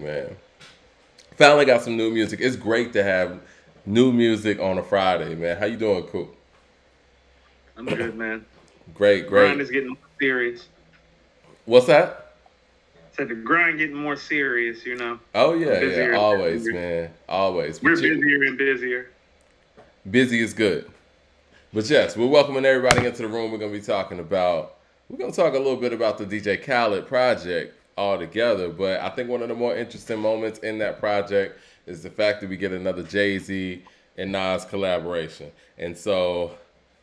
man. Finally got some new music. It's great to have new music on a Friday, man. How you doing, Coop? I'm good, man. Great, Grind great. is getting more serious. What's that? Said the grind getting more serious, you know. Oh I'm yeah, yeah. busier and Always, busier. man. Always. We're But busier and busier. busy is good. But yes, we're welcoming everybody into the room. We're gonna talk a little bit about the DJ Khaled project all together. But I think one of the more interesting moments in that project is the fact that we get another Jay Z and Nas collaboration. And so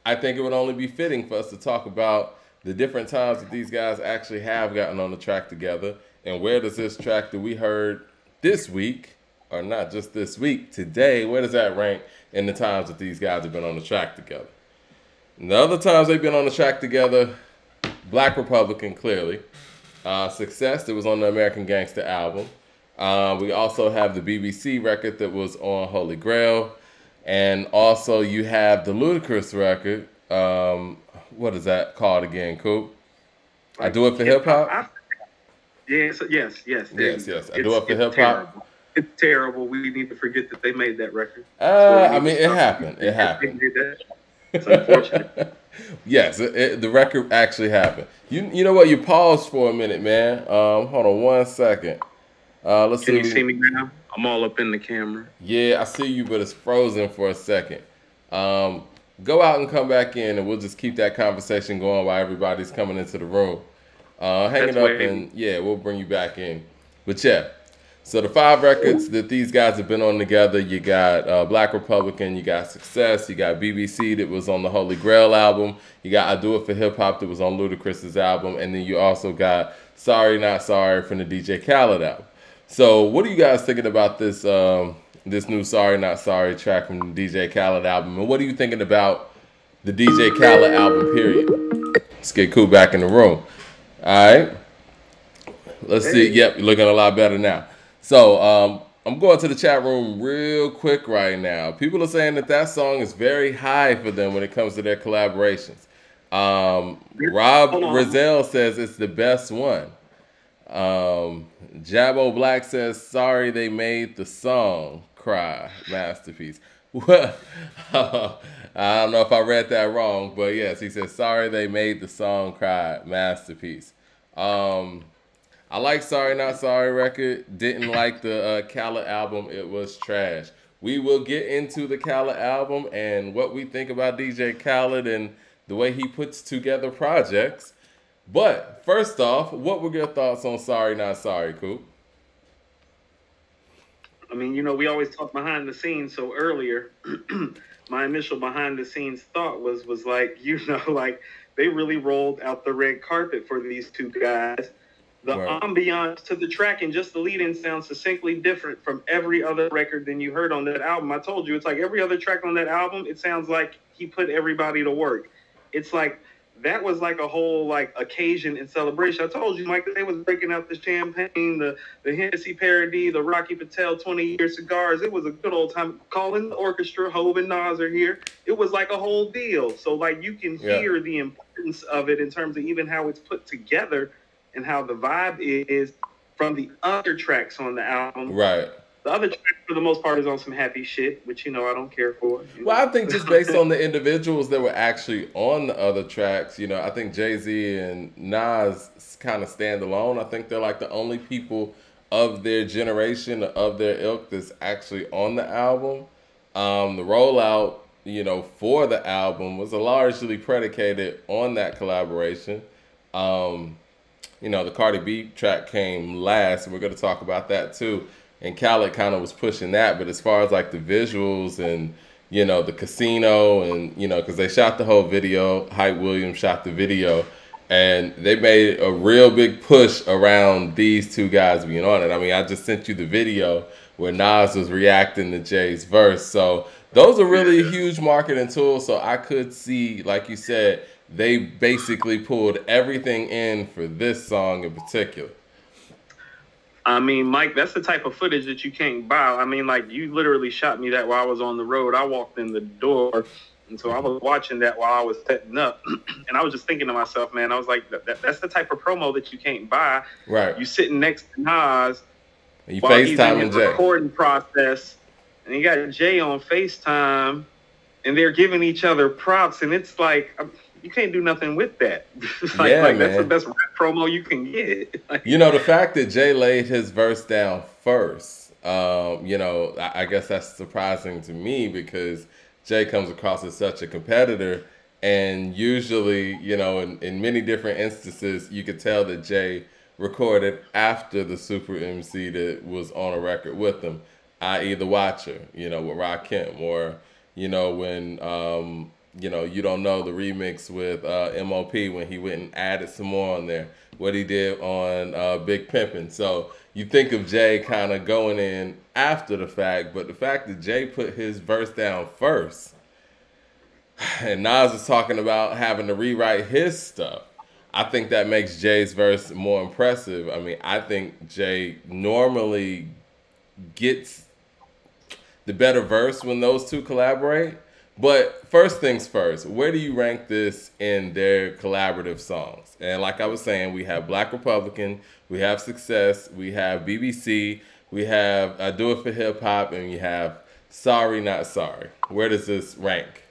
I think it would only be fitting for us to talk about the different times that these guys actually have gotten on the track together, and where does this track that we heard this week, or not just this week, today, where does that rank in the times that these guys have been on the track together? And the other times they've been on the track together, Black Republican, clearly. Success, that was on the American Gangster album. We also have the BBC record that was on Holy Grail. And also you have the Ludacris record. What is that called again, Coop? I Do It for Hip Hop? Yes, yes, yes. Yes. I Do It for Hip Hop. It's terrible. We need to forget that they made that record. I mean, it happened. It happened. It's unfortunate. Yes, the record actually happened. You know what? You paused for a minute, man. Hold on 1 second. Let's Can see. you see me now? I'm all up in the camera. Yeah, I see you, but it's frozen for a second. Go out and come back in, and we'll just keep that conversation going while everybody's coming into the room. Hang it up, and yeah, we'll bring you back in. But yeah, so the 5 records that these guys have been on together, you got Black Republican, you got Success, you got BBC that was on the Holy Grail album, you got I Do It for Hip Hop that was on Ludacris's album, and then you also got Sorry Not Sorry from the DJ Khaled album. So what are you guys thinking about this this new Sorry Not Sorry track from the DJ Khaled album, and what are you thinking about the DJ Khaled album, period? Let's get Cool back in the room. All right. Let's see. Yep, you're looking a lot better now. So I'm going to the chat room real quick right now. People are saying that song is very high for them when it comes to their collaborations. Rob Rizal says it's the best one. Jabo Black says, sorry they made the song cry. Masterpiece. Well, I don't know if I read that wrong, but yes, he says, sorry they made the song cry. Masterpiece. I like Sorry Not Sorry record. Didn't like the Khaled album. It was trash. We will get into the Khaled album and what we think about DJ Khaled and the way he puts together projects. But first off, what were your thoughts on Sorry Not Sorry, Coop? I mean, you know, we always talk behind the scenes. So earlier, my initial behind the scenes thought was like, you know, like they really rolled out the red carpet for these two guys. The ambiance to the track and just the lead-in sounds succinctly different from every other record than you heard on that album. I told you, it's like every other track on that album, it sounds like he put everybody to work. It's like, that was like a whole like occasion and celebration. I told you, Mike, they was breaking out the champagne, the Hennessy parody, the Rocky Patel 20-year cigars. It was a good old time. Calling the orchestra, Hov and Nas are here. It was like a whole deal. So like you can hear the importance of it in terms of even how it's put together and how the vibe is from the other tracks on the album. Right. The other track, for the most part, is on some happy shit, which, you know, I don't care for. Well, I think just based on the individuals that were actually on the other tracks, you know, I think Jay Z and Nas kind of stand alone. I think they're like the only people of their generation, of their ilk, that's actually on the album. The rollout, you know, for the album was largely predicated on that collaboration. You know, the Cardi B track came last, and we're going to talk about that too. And Khaled kind of was pushing that, but as far as like the visuals and, you know, the casino and, you know, because they shot the whole video, Hype Williams shot the video, and they made a real big push around these two guys being on it. I mean, I just sent you the video where Nas was reacting to Jay's verse. So those are really huge marketing tools. So I could see, like you said, they basically pulled everything in for this song in particular. I mean, Mike, that's the type of footage that you can't buy. I mean, like, you literally shot me that while I was on the road. I walked in the door, and so I was watching that while I was setting up. And I was just thinking to myself, man, I was like, that's the type of promo that you can't buy. Right. You sitting next to Nas, And you while he's in FaceTiming his Jay. recording process, and you got Jay on FaceTime, and they're giving each other props, and it's like you can't do nothing with that. like that's the best rap promo you can get. You know, the fact that Jay laid his verse down first, you know, I guess that's surprising to me because Jay comes across as such a competitor, and usually, you know, in many different instances, you could tell that Jay recorded after the super MC that was on a record with him, i.e. The Watcher, you know, with Rakim, or, you know, when, you know, You Don't Know, the remix with MOP, when he went and added some more on there, what he did on Big Pimpin'. So you think of Jay kind of going in after the fact, but the fact that Jay put his verse down first, and Nas is talking about having to rewrite his stuff, I think that makes Jay's verse more impressive. I mean, I think Jay normally gets the better verse when those two collaborate. But first things first, where do you rank this in their collaborative songs? And like I was saying, we have Black Republican, we have Success, we have BBC, we have I Do It For Hip Hop, and we have Sorry Not Sorry. Where does this rank?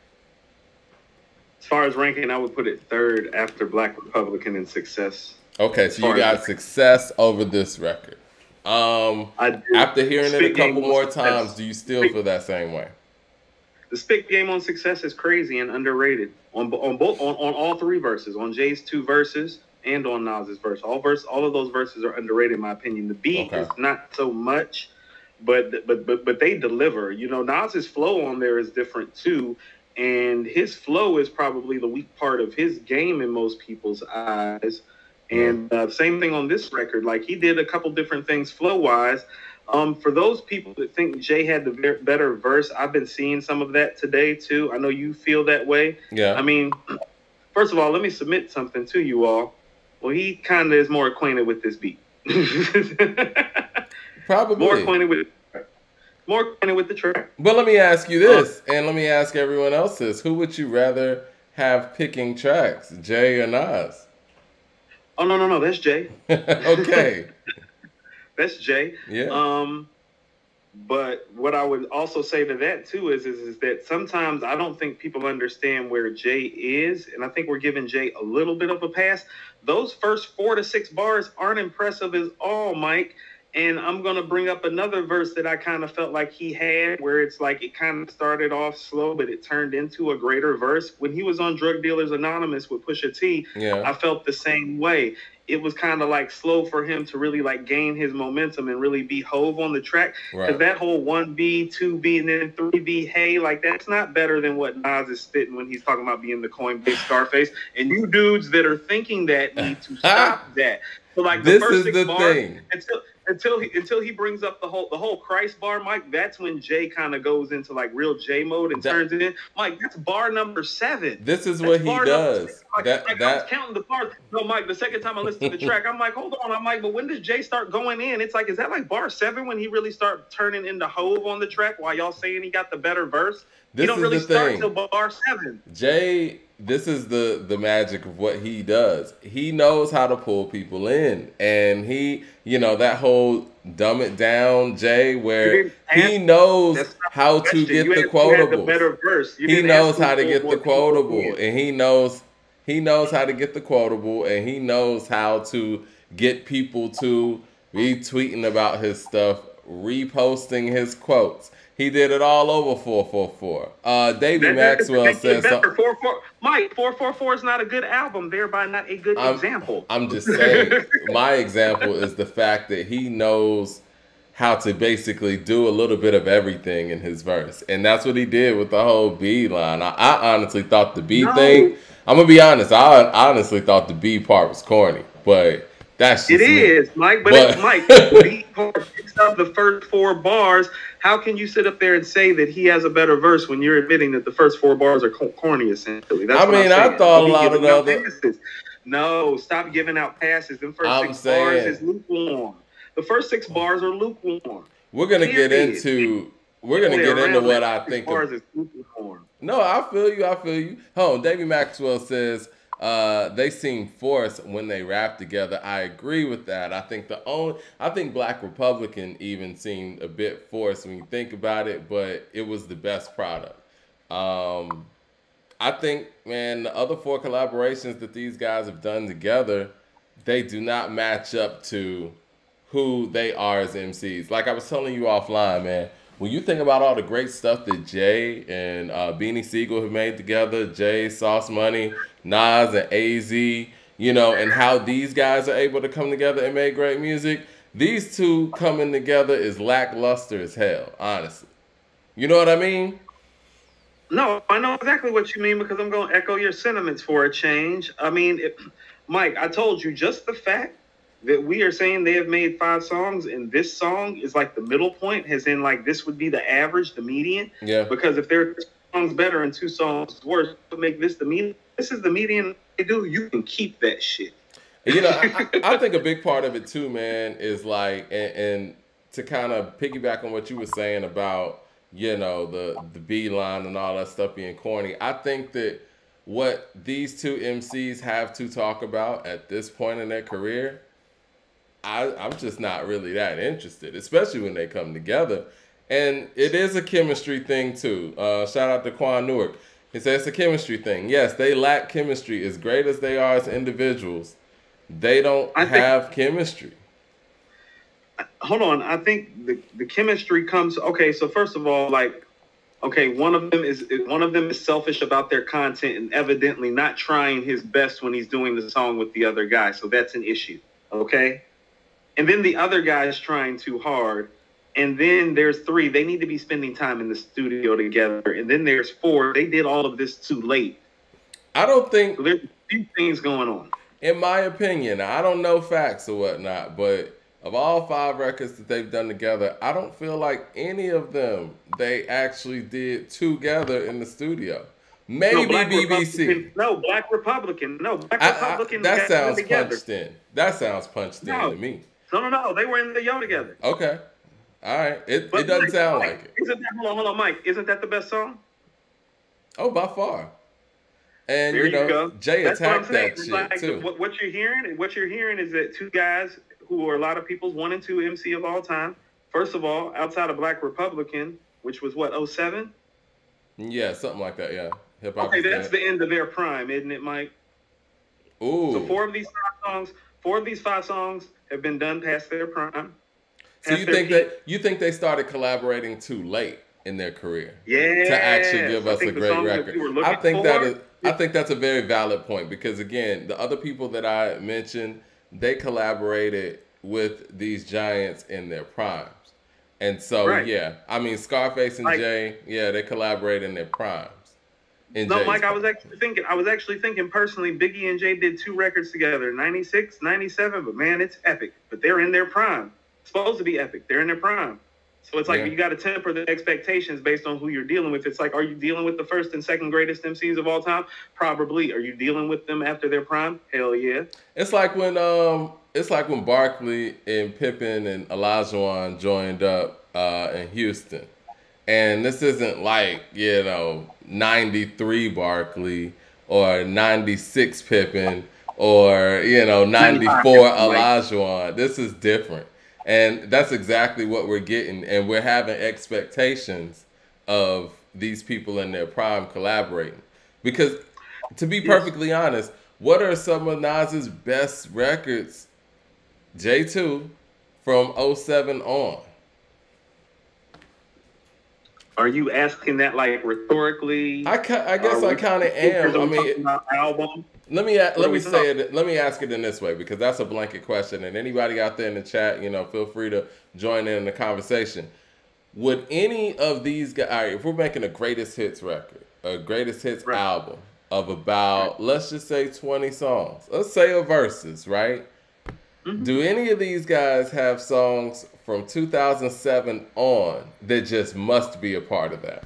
As far as ranking, I would put it third after Black Republican and Success. Okay, so you got Success over this record. After hearing it a couple more times, do you still feel that same way? The spit game on Success is crazy and underrated on all three verses, on Jay's two verses and on Nas's verse. All of those verses are underrated in my opinion. The beat is not so much, but they deliver. You know, Nas's flow on there is different too. And his flow is probably the weak part of his game in most people's eyes. And same thing on this record. Like, he did a couple different things flow-wise. For those people that think Jay had the better verse, I've been seeing some of that today, too. I know you feel that way. Yeah. I mean, first of all, let me submit something to you all. Well, he kind of is more acquainted with this beat. Probably. More acquainted with the track. But let me ask you this, and let me ask everyone else this. Who would you rather have picking tracks, Jay or Nas? Oh, no, that's Jay. Okay. That's Jay. Yeah. But what I would also say to that, too, is that sometimes I don't think people understand where Jay is, and I think we're giving Jay a little bit of a pass. Those first 4 to 6 bars aren't impressive at all, Mike. And I'm going to bring up another verse that I kind of felt like he had, where it's like it kind of started off slow, but it turned into a greater verse. When he was on Drug Dealers Anonymous with Pusha T, I felt the same way. It was kind of like slow for him to really like gain his momentum and really be Hove on the track. Because that whole 1B, 2B, and then 3B, hey, like that's not better than what Nas is spitting when he's talking about being the Coinbase Scarface. And you dudes that are thinking that need to stop that. So like the first 6 bars, until he brings up the whole Christ bar, Mike, that's when Jay kind of goes into like real J mode and turns it in. Mike, that's bar number 7. This is what he does. I was counting the bars. No, Mike, the second time I listened to the track, I'm like, hold on. I'm like, but when does Jay start going in? It's like, is that like bar 7 when he really start turning into Hove on the track while y'all saying he got the better verse? He don't really start until bar 7. Jay, this is the magic of what he does. He knows how to pull people in. And he, you know, that whole dumb it down, Jay, where he knows how to get the quotable. He knows how to get the quotable. And he knows how to get the quotable. And he knows how to get people to retweeting about his stuff, reposting his quotes. He did it all over 444. Davey Maxwell says something. Mike, 444 is not a good album, thereby not a good example. I'm just saying, my example is the fact that he knows how to basically do a little bit of everything in his verse. And that's what he did with the whole B line. I honestly thought the B thing, I'm going to be honest, I honestly thought the B part was corny. But that's just is, Mike. But Mike, the B part picks up the first 4 bars. How can you sit up there and say that he has a better verse when you're admitting that the first 4 bars are corny, essentially? That's I thought a lot of the other... No, stop giving out passes. The first 6 bars is lukewarm. The first 6 bars are lukewarm. We're gonna get into what I think. No, I feel you. Hold on. Davey Maxwell says They seem forced when they rap together. I agree with that. I think Black Republican even seemed a bit forced when you think about it, but it was the best product. I think, man, the other four collaborations that these guys have done together, they do not match up to who they are as MCs. Like I was telling you offline, man, when you think about all the great stuff that Jay and Beanie Siegel have made together, Jay, Sauce Money, Nas, and AZ, you know, and how these guys are able to come together and make great music, these two coming together is lackluster as hell, honestly. You know what I mean? No, I know exactly what you mean because I'm going to echo your sentiments for a change. I mean, Mike, I told you just the fact that we are saying they have made 5 songs and this song is like the middle point, as in like this would be the average, the median. Yeah. Because if there are 2 songs better and 2 songs worse, to make this the median, this is the median they do, you can keep that shit. You know, I think a big part of it too, man, is like, and to kind of piggyback on what you were saying about, you know, the B line and all that stuff being corny. I think that what these two MCs have to talk about at this point in their career, I'm just not really that interested, especially when they come together. And it is a chemistry thing too. Shout out to Quan Newark. He says it's a chemistry thing. Yes, they lack chemistry. As great as they are as individuals, they don't have chemistry. Hold on, I think the chemistry comes. Okay, so first of all, like, okay, one of them is selfish about their content and evidently not trying his best when he's doing the song with the other guy. So that's an issue. Okay, and then the other guy is trying too hard. And then there's 3. They need to be spending time in the studio together. And then there's 4. They did all of this too late. I don't think so there's a few things going on. In my opinion, I don't know facts or whatnot, but of all 5 records that they've done together, I don't feel like any of them they actually did together in the studio. Maybe BBC. Black Republican. That sounds punched in. That sounds punched in to me. No. They were in the Yo together. Okay. All right. It doesn't sound like it. Hold on, Mike. Isn't that the best song? Oh, by far. And there you go. Jay attacked that shit like, too. What you're hearing is that 2 guys who are a lot of people's 1 and 2 MC of all time. First of all, outside of Black Republican, which was what, 07? Yeah, something like that. Yeah. Hip-hop. Okay, that's the end of their prime, isn't it, Mike? Ooh. So 4 of these 5 songs have been done past their prime. So you think they started collaborating too late in their career? Yeah. To actually give us a great record. I think that's a very valid point because again, the other people that I mentioned, they collaborated with these giants in their primes. And so yeah, I mean Scarface and Jay, yeah, they collaborate in their primes. Mike, I was actually thinking personally, Biggie and Jay did 2 records together, 96, 97, but man, it's epic. But they're in their prime. It's supposed to be epic. They're in their prime. So it's like you got to temper the expectations based on who you're dealing with. It's like, are you dealing with the first and second greatest MCs of all time? Probably. Are you dealing with them after their prime? Hell yeah. It's like when Barkley and Pippen and Olajuwon joined up in Houston. And this isn't like, 93 Barkley or 96 Pippen or, 94 Olajuwon. This is different. And that's exactly what we're getting. And we're having expectations of these people in their prime collaborating. Because to be perfectly honest, what are some of Nas's best records, J2, from 07 on? Are you asking that like rhetorically? I guess I kind of am. I mean, album. Let me say it. Let me ask it in this way because that's a blanket question, and anybody out there in the chat, feel free to join in the conversation. Would any of these guys, all right, if we're making a greatest hits record, a greatest hits album of about, let's just say 20 songs, let's say a verses, right? Mm-hmm. Do any of these guys have songs from 2007 on that just must be a part of that?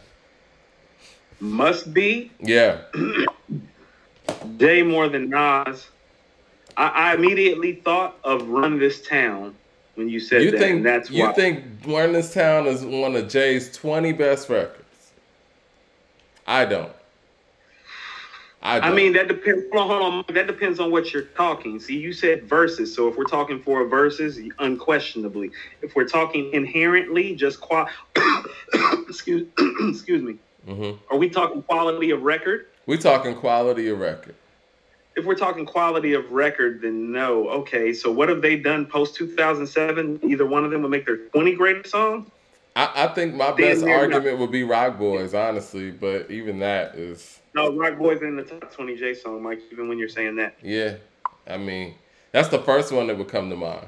Must be? Yeah. Jay more than Nas. I immediately thought of Run This Town when you said that. And that's why. You think Run This Town is one of Jay's 20 best records? I don't. I mean, that depends. Hold on. That depends on what you're talking. See, you said verses. So if we're talking for a verses, unquestionably. If we're talking inherently, just excuse me. Are we talking quality of record? We talking quality of record. If we're talking quality of record, then no. Okay, so what have they done post 2007? Either one of them would make their 20 greatest songs. I think my best argument would be Rock Boys, honestly, but even that is... No, Rock Boys in the top 20 J song, Mike, even when you're saying that. Yeah, I mean, that's the first one that would come to mind.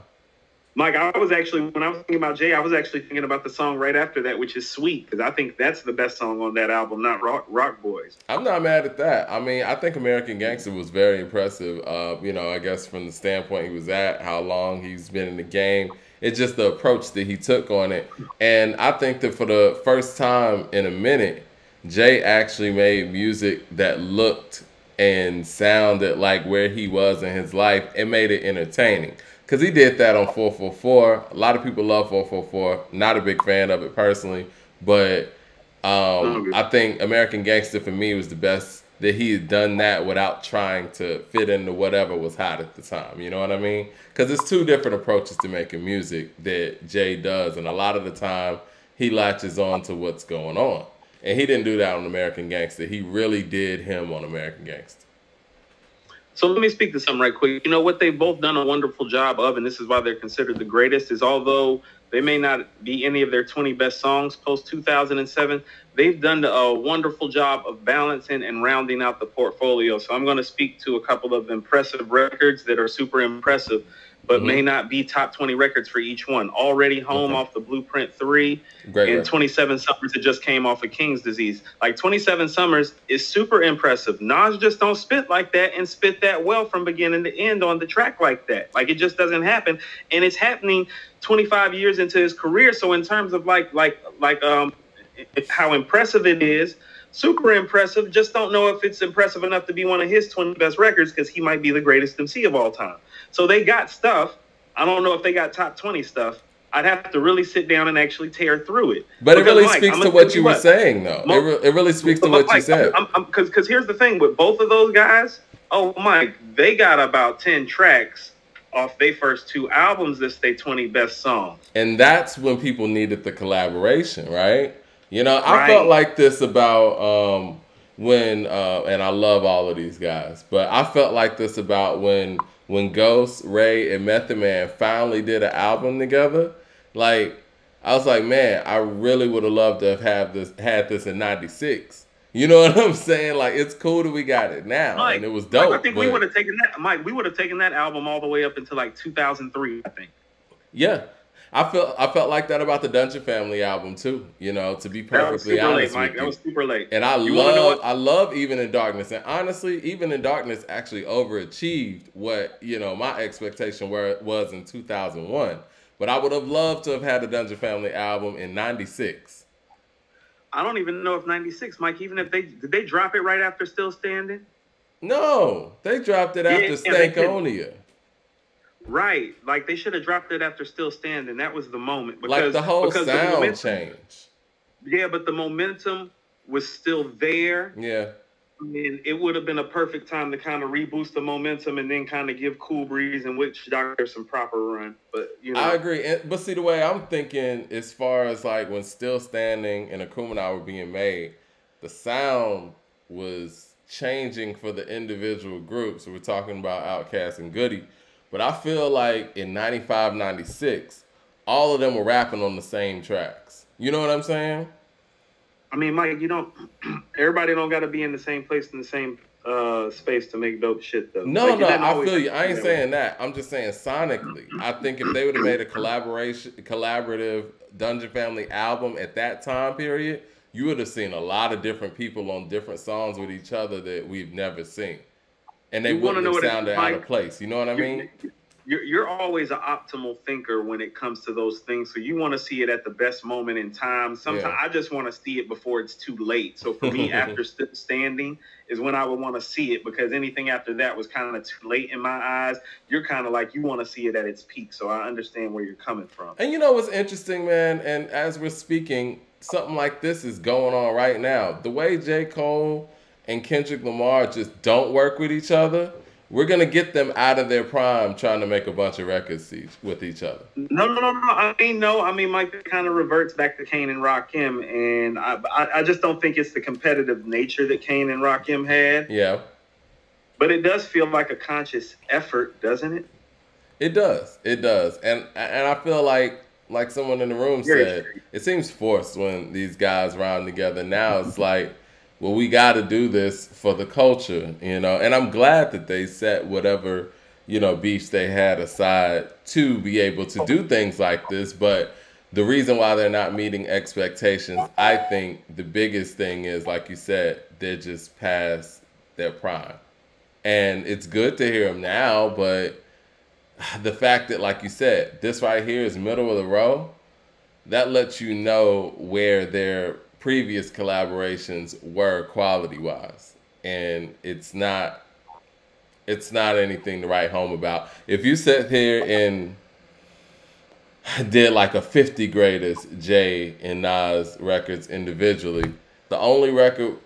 Mike, I was actually, when I was thinking about Jay, I was actually thinking about the song right after that, which is Sweet, because I think that's the best song on that album, not Rock Boys. I'm not mad at that. I mean, I think American Gangster was very impressive, you know, I guess from the standpoint he was at, how long he's been in the game. It's just the approach that he took on it. And I think that for the first time in a minute, Jay actually made music that looked and sounded like where he was in his life and made it entertaining. Because he did that on 444. A lot of people love 444. Not a big fan of it personally. But I think American Gangster for me was the best that he had done that without trying to fit into whatever was hot at the time. You know what I mean? Because it's two different approaches to making music that Jay does. And a lot of the time, he latches on to what's going on. And he didn't do that on American Gangster. He really did him on American Gangster. So let me speak to something right quick. You know, what they've both done a wonderful job of, and this is why they're considered the greatest, is although they may not be any of their 20 best songs post 2007, they've done a wonderful job of balancing and rounding out the portfolio. So I'm going to speak to a couple of impressive records that are super impressive, but may not be top 20 records for each one. Already Home off the Blueprint 3, and 27 Summers that just came off of King's Disease. Like 27 Summers is super impressive. Nas just don't spit like that and spit that well from beginning to end on the track like that. Like it just doesn't happen. And it's happening 25 years into his career. So in terms of how impressive it is, super impressive. Just don't know if it's impressive enough to be one of his 20 best records because he might be the greatest MC of all time. So they got stuff. I don't know if they got top 20 stuff. I'd have to really sit down and actually tear through it. But it really speaks to what you were saying, though. It really speaks to what you said. Because here's the thing with both of those guys. Oh, Mike, they got about 10 tracks off their first 2 albums that's their 20 best songs. And that's when people needed the collaboration, right? You know, I felt like this about when, and I love all of these guys, but I felt like this about when Ghost, Ray, and Method Man finally did an album together. Like, I was like, man, I really would have loved to have had this in '96. You know what I'm saying? Like, it's cool that we got it now, Mike, and it was dope. Mike, I think we would have taken that, Mike. We would have taken that album all the way up until like 2003, I think. Yeah. I felt like that about the Dungeon Family album too, you know, to be perfectly honest with you. That was super late. And I love Even in Darkness. And honestly, Even in Darkness actually overachieved what, you know, my expectation was in 2001. But I would have loved to have had the Dungeon Family album in '96. I don't even know if '96, Mike, even if did they drop it right after Still Standing? No, they dropped it after Stankonia. Right, like they should have dropped it after Still Standing. That was the moment. Because, like the whole sound change. Yeah, but the momentum was still there. Yeah. And it would have been a perfect time to kind of reboost the momentum and then kind of give Cool Breeze and Witch Doctor some proper run. But, you know. I agree. But see, the way I'm thinking as far as like when Still Standing and Akumenai were being made, the sound was changing for the individual groups. We're talking about Outkast and Goody. But I feel like in 95, 96, all of them were rapping on the same tracks. You know what I'm saying? I mean, Mike, everybody don't got to be in the same place in the same space to make dope shit, though. No, I feel you. I ain't saying that. I'm just saying sonically. I think if they would have made a collaborative Dungeon Family album at that time period, you would have seen a lot of different people on different songs with each other that we've never seen. And they wouldn't have sounded out of place. You know what I mean? You're always an optimal thinker when it comes to those things. So you want to see it at the best moment in time. Sometimes I just want to see it before it's too late. So for me, after Standing is when I would want to see it, because anything after that was kind of too late in my eyes. You're kind of like, you want to see it at its peak. So I understand where you're coming from. And you know what's interesting, man? And as we're speaking, something like this is going on right now. The way J. Cole and Kendrick Lamar just don't work with each other, we're gonna get them out of their prime trying to make a bunch of records with each other. No. I mean, Mike, it kind of reverts back to Kane and Rakim, and I just don't think it's the competitive nature that Kane and Rakim had. Yeah. But it does feel like a conscious effort, doesn't it? It does. And I feel like someone in the room said, it seems forced when these guys round together. Now it's like, well, we got to do this for the culture, you know. And I'm glad that they set whatever, you know, beefs they had aside to be able to do things like this. But the reason why they're not meeting expectations, I think the biggest thing is, like you said, they're just past their prime. And it's good to hear them now, but the fact that, like you said, this right here is middle of the row, that lets you know where their previous collaborations were quality-wise. And it's not anything to write home about. If you sit here and did like a 50 greatest Jay and Nas records individually, the only record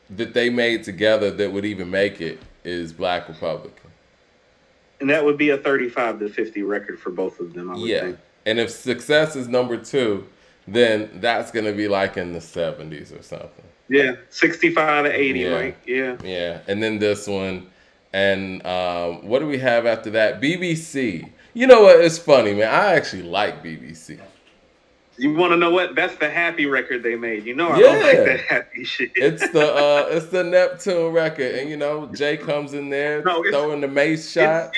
that they made together that would even make it is Black Republican. And that would be a 35 to 50 record for both of them, I would think. And if Success is number 2, then that's going to be like in the 70s or something. Yeah, 65 to 80, right? Yeah. Yeah, and then this one. And what do we have after that? BBC. You know what? It's funny, man. I actually like BBC. You want to know what? That's the happy record they made. You know I don't like that happy shit. It's the Neptune record. And, you know, Jay comes in there throwing the mace shot.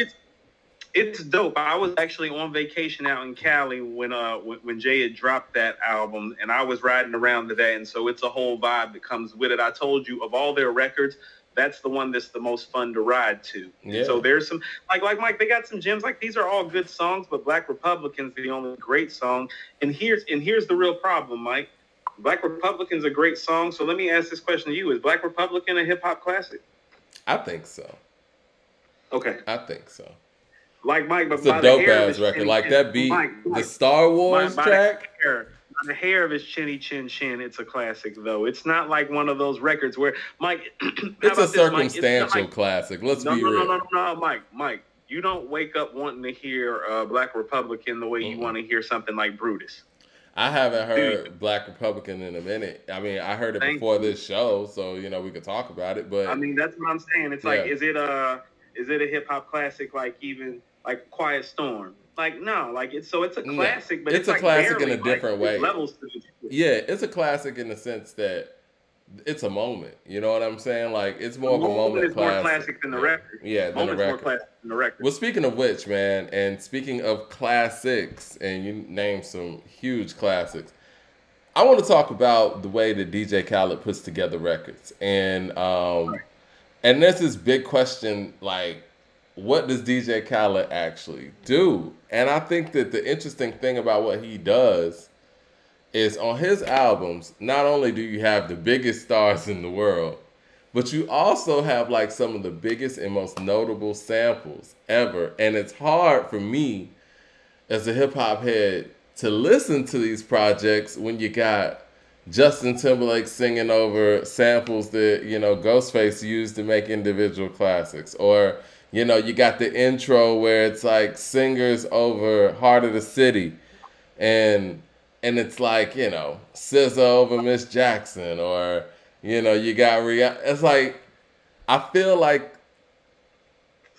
It's dope. I was actually on vacation out in Cali when Jay had dropped that album, and I was riding around to that, and so it's a whole vibe that comes with it. I told you, of all their records, that's the one that's the most fun to ride to. Yeah. So there's some, like Mike, they got some gems. Like, these are all good songs, but Black Republican's the only great song. And here's the real problem, Mike. Black Republican's a great song, so let me ask this question to you. Is Black Republican a hip-hop classic? I think so. Okay. I think so. Like Mike, but it's a dope ass record. Like that beat, Mike, the Star Wars track. The hair of his chinny chin chin. It's a classic, though. It's not like one of those records where Mike. It's a circumstantial classic. Let's be real. No, Mike. You don't wake up wanting to hear Black Republican the way you want to hear something like Brutus. I haven't heard Black Republican in a minute. I mean, I heard it before this show, so you know we could talk about it. But I mean, that's what I'm saying. It's like, is it a hip hop classic? Like even like Quiet Storm. Like, no, like it's a classic, but it's a like classic in a different way. Levels to it. Yeah, it's a classic in the sense that it's a moment. You know what I'm saying? Like, it's more of a moment. It's more classic than the record. Yeah, than the record. More classic than the record. Well, speaking of which, man, and speaking of classics, and you named some huge classics, I want to talk about the way that DJ Khaled puts together records, and there's this big question, like, what does DJ Khaled actually do? And I think that the interesting thing about what he does is on his albums, not only do you have the biggest stars in the world, but you also have like some of the biggest and most notable samples ever. And it's hard for me as a hip hop head to listen to these projects when you got Justin Timberlake singing over samples that, you know, Ghostface used to make individual classics, or you know, you got the intro where it's like singers over Heart of the City, and it's like, you know, SZA over Miss Jackson, or you know, you got it's like, I feel like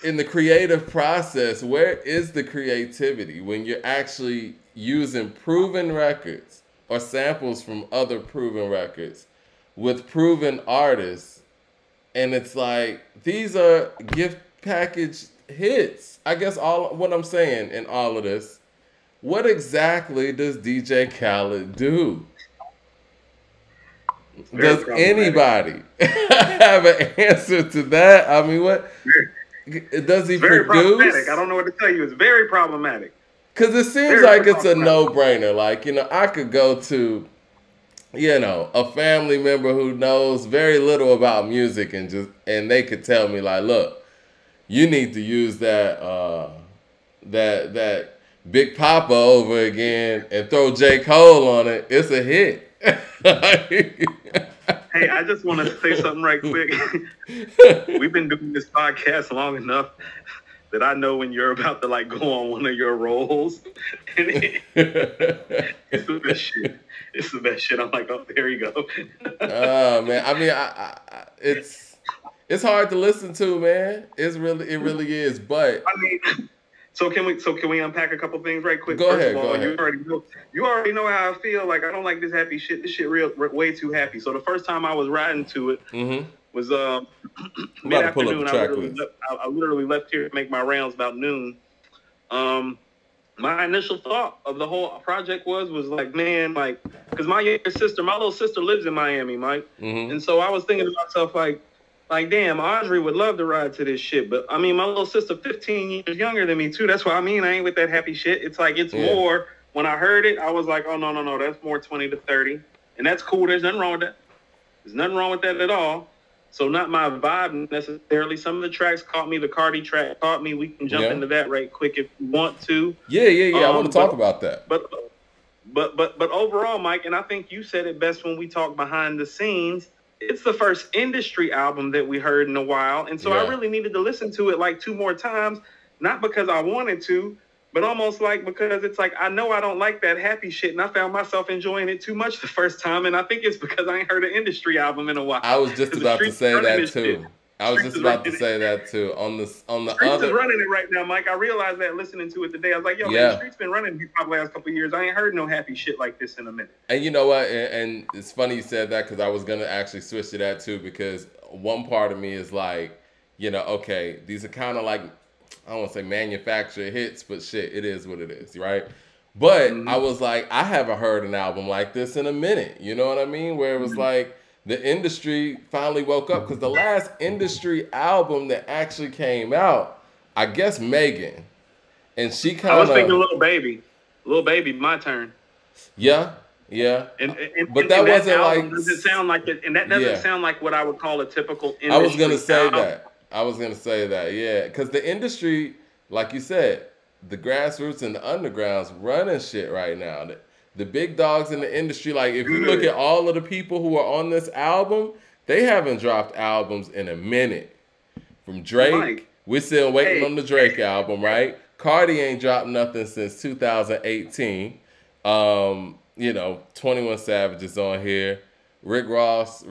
in the creative process, where is the creativity when you're actually using proven records or samples from other proven records with proven artists, and it's like these are gift package hits. I guess what I'm saying in all of this, what exactly does DJ Khaled do? Does anybody have an answer to that? I mean, what does he very produce? Problematic. I don't know what to tell you. It's very problematic. Because it seems like it's a no-brainer. Like, you know, I could go to, you know, a family member who knows very little about music, and they could tell me like, look, you need to use that Big Papa over again and throw J. Cole on it. It's a hit. Hey, I I just want to say something right quick. We've been doing this podcast long enough that I know when you're about to like go on one of your roles. It's the best shit. It's the best shit. I'm like, oh, there you go. Oh man, I mean, it's hard to listen to, man. It really is. But I mean, so can we unpack a couple things right quick? Go ahead. You already know how I feel. Like I don't like this happy shit. This shit way too happy. So the first time I was riding to it was mid-afternoon. I literally left here to make my rounds about noon. My initial thought of the whole project was like, man, like, because my little sister lives in Miami, Mike, and so I was thinking to myself like, damn, Audrey would love to ride to this shit. But, I mean, my little sister 15 years younger than me, too. That's why, I mean, I ain't with that happy shit. It's like, it's more, when I heard it, I was like, oh, no, that's more 20 to 30. And that's cool. There's nothing wrong with that. There's nothing wrong with that at all. So not my vibe necessarily. Some of the tracks caught me. The Cardi track caught me. We can jump into that right quick if you want to. Yeah. I want to talk about that. But overall, Mike, and I think you said it best when we talked behind the scenes, it's the first industry album that we heard in a while. And so I really needed to listen to it like 2 more times, not because I wanted to, but almost like because it's like, I know I don't like that happy shit. And I found myself enjoying it too much the first time. And I think it's because I ain't heard an industry album in a while. I was just about to say that too. On the Streets is running it right now, Mike. I realized that listening to it today. I was like, yo, man, the Streets been running these last couple of years. I ain't heard no happy shit like this in a minute. And you know what? And it's funny you said that because I was gonna actually switch to that too, because one part of me is like, you know, okay, these are kind of like, I don't want to say manufactured hits, but shit, it is what it is, right? But I was like, I haven't heard an album like this in a minute. You know what I mean? Where it was like, the industry finally woke up, because the last industry album that actually came out, I guess Megan, and she kind of. I was thinking Lil Baby, my turn. Yeah. But that wasn't like. Doesn't sound like it, and that doesn't sound like what I would call a typical industry. I was gonna say that, yeah, because the industry, like you said, the grassroots and the underground's running shit right now. The big dogs in the industry, like if you look at all of the people who are on this album, they haven't dropped albums in a minute. From Drake, Mike, we're still waiting on the Drake album, right? Cardi ain't dropped nothing since 2018. You know, 21 Savage is on here. Rick Ross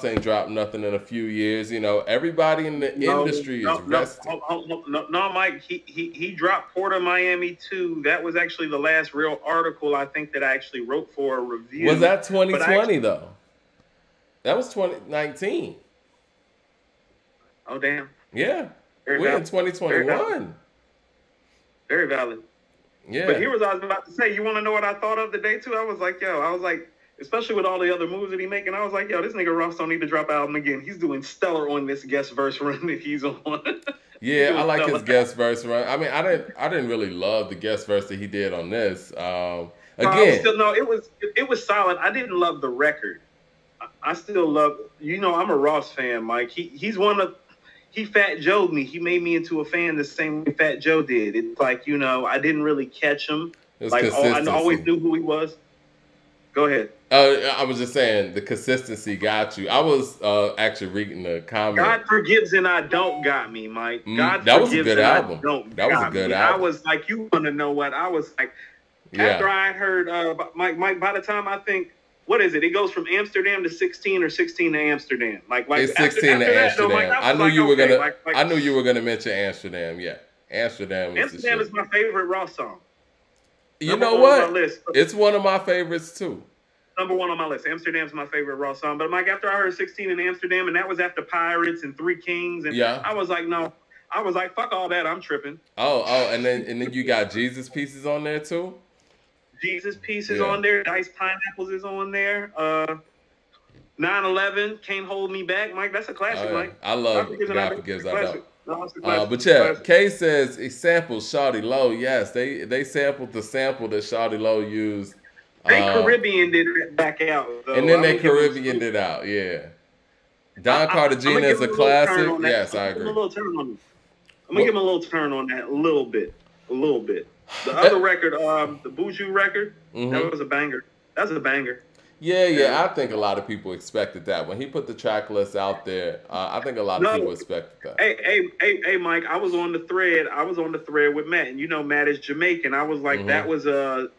ain't dropped nothing in a few years. You know, everybody in the industry is resting. No, Mike. He dropped Port of Miami 2. That was actually the last real article I think that I actually wrote for a review. Was that 2020 though? That was 2019. Oh damn. Yeah, we're in 2021. Very valid. Yeah. But here was I was about to say. You want to know what I thought of the day too? I was like, especially with all the other moves that he making, I was like, yo, this nigga Ross don't need to drop an album again. He's doing stellar on this guest verse run that he's on. Yeah, I like his guest verse run. I mean, I didn't really love the guest verse that he did on this. It was solid. I didn't love the record. I still love, I'm a Ross fan, Mike. He Fat Joe'd me. He made me into a fan the same way Fat Joe did. It's like, I didn't really catch him. Like, I always knew who he was. Go ahead. I was just saying the consistency got you. I was actually reading the comment. God Forgives and I Don't got me, Mike. That was a good album. That was a good album. I was like, you want to know what? I was like, after I had heard Mike, by the time I think, what is it? It goes from Amsterdam to 16 or 16 to Amsterdam. It's 16 to Amsterdam. I knew you were gonna mention Amsterdam. Yeah, Amsterdam is my favorite Ross song. You know what? It's one of my favorites too. Number 1 on my list. Amsterdam's my favorite Ross song. But Mike, after I heard 16 in Amsterdam, and that was after Pirates and Three Kings, and I was like, no. I was like, fuck all that. I'm tripping. Oh, and then you got Jesus Pieces on there too. Jesus Pieces on there. Diced Pineapples is on there. 9/11 Can't Hold Me Back, Mike. That's a classic, Mike. I love God Forgives I Don't. But yeah, Kay says he sampled Shawty Low. Yes, they sampled the sample that Shawty Low used. They Caribbean did it back out, though. And then they Caribbean did out. Yeah. Don Cartagena is a classic. Yes, I agree. I'm gonna give him a little turn on that, a little bit. The other record, the Buju record, that was a banger. That's a banger. Yeah. I think a lot of people expected that when he put the track list out there. I think a lot of people No, expected that. hey, Mike. I was on the thread. I was on the thread with Matt, and you know Matt is Jamaican. I was like, that was a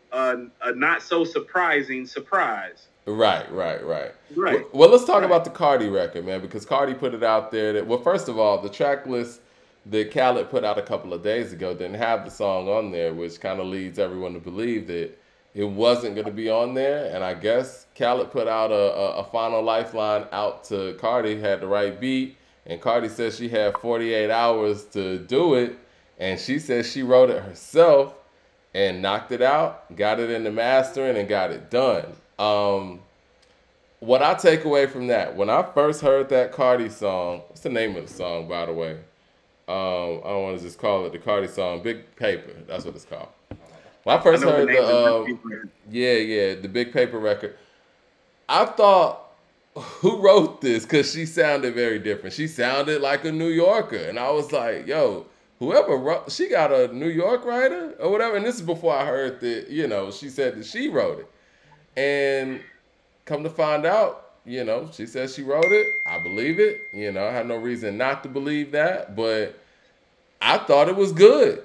not so surprising surprise. Right. Right. Well, let's talk about the Cardi record, man, because Cardi put it out there. Well, first of all, the track list that Khaled put out a couple of days ago didn't have the song on there, which kind of leads everyone to believe that it wasn't going to be on there. And I guess Khaled put out a final lifeline out to Cardi, had the right beat, and Cardi said she had 48 hours to do it, and she said she wrote it herself and knocked it out, got it in the mastering, and got it done. What I take away from that, when I first heard that Cardi song, what's the name of the song, by the way? I don't want to just call it the Cardi song. Big Paper, that's what it's called. When I first heard the Big Paper record, I thought, who wrote this? Because she sounded very different. She sounded like a New Yorker, and I was like, yo, whoever wrote, she got a New York writer or whatever. And this is before I heard that, you know, she said that she wrote it. And come to find out, you know, she said she wrote it. I believe it. You know, I have no reason not to believe that. But I thought it was good.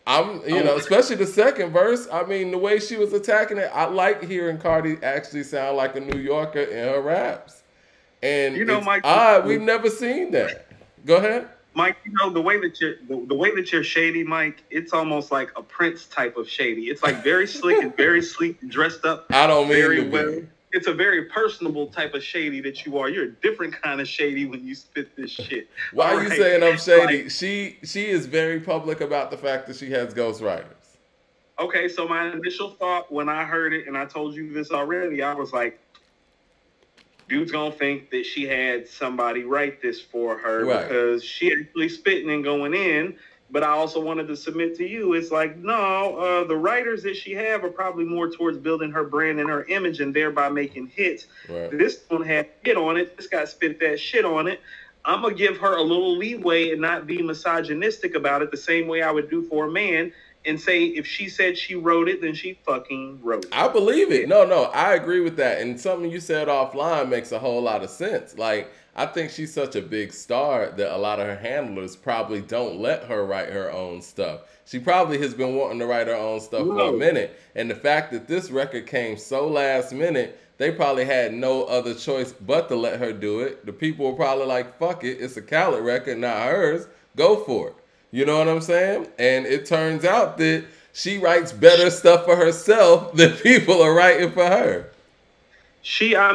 You know, especially the second verse. I mean, the way she was attacking it, I like hearing Cardi actually sound like a New Yorker in her raps. And you know, Mike, we've never seen that. Go ahead. Mike, you know, the way that you're shady, Mike, it's almost like a Prince type of shady. It's like very slick and very sleek, dressed up. I don't mean very to well. be. It's a very personable type of shady that you are. You're a different kind of shady when you spit this shit. Why are you saying I'm shady? Like, she is very public about the fact that she has ghostwriters. Okay, so my initial thought when I heard it, and I told you this already, I was like, dude's gonna think that she had somebody write this for her because she actually spitting and going in. But I also wanted to submit to you, it's like, no, the writers that she have are probably more towards building her brand and her image and thereby making hits. Right. This one had hit on it. This guy spit that shit on it. I'm going to give her a little leeway and not be misogynistic about it the same way I would do for a man and say if she said she wrote it, then she fucking wrote it. I believe it. No, I agree with that. And something you said offline makes a whole lot of sense. Like, I think she's such a big star that a lot of her handlers probably don't let her write her own stuff. She probably has been wanting to write her own stuff for a minute. And the fact that this record came so last minute, they probably had no other choice but to let her do it. The people were probably like, fuck it, it's a Khaled record, not hers. Go for it. You know what I'm saying? And it turns out that she writes better stuff for herself than people are writing for her. I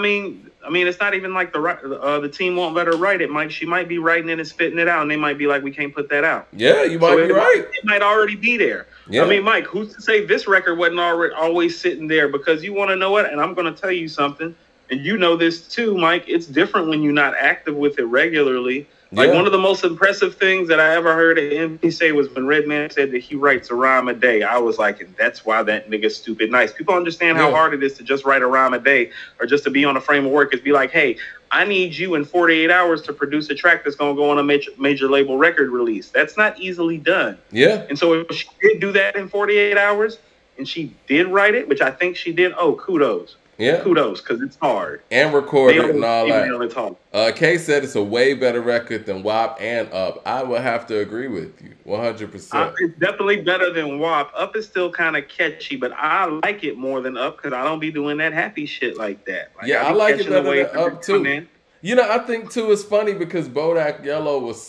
mean, it's not even like the team won't let her write it, Mike. She might be writing it and spitting it out, and they might be like, we can't put that out. Yeah, you might be right. It might already be there. Yeah. I mean, Mike, who's to say this record wasn't always sitting there? Because you want to know what? And I'm going to tell you something, and you know this too, Mike. It's different when you're not active with it regularly. Like, one of the most impressive things that I ever heard an MP say was when Redman said that he writes a rhyme a day. I was like, and that's why that nigga's stupid nice. People understand how hard it is to just write a rhyme a day or just to be on a frame of work. Is be like, hey, I need you in 48 hours to produce a track that's going to go on a major label record release. That's not easily done. Yeah. And so if she did do that in 48 hours and she did write it, which I think she did, kudos. Yeah. Kudos, because it's hard. And record it and all that. It's hard. Kay said it's a way better record than WAP and Up. I would have to agree with you 100%. It's definitely better than WAP. Up is still kind of catchy, but I like it more than Up because I don't be doing that happy shit like that. Like, yeah, I like it better than Up too. You know, I think too it's funny because Bodak Yellow was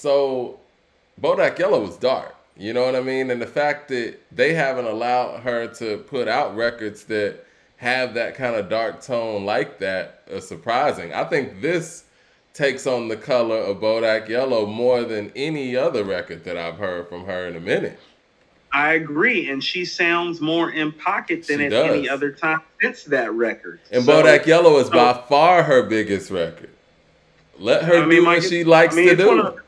dark. You know what I mean? And the fact that they haven't allowed her to put out records that have that kind of dark tone like that is surprising. I think this takes on the color of Bodak Yellow more than any other record that I've heard from her in a minute. I agree, and she sounds more in pocket than at any other time since that record. And Bodak Yellow is by far her biggest record. Let her do what she likes to do.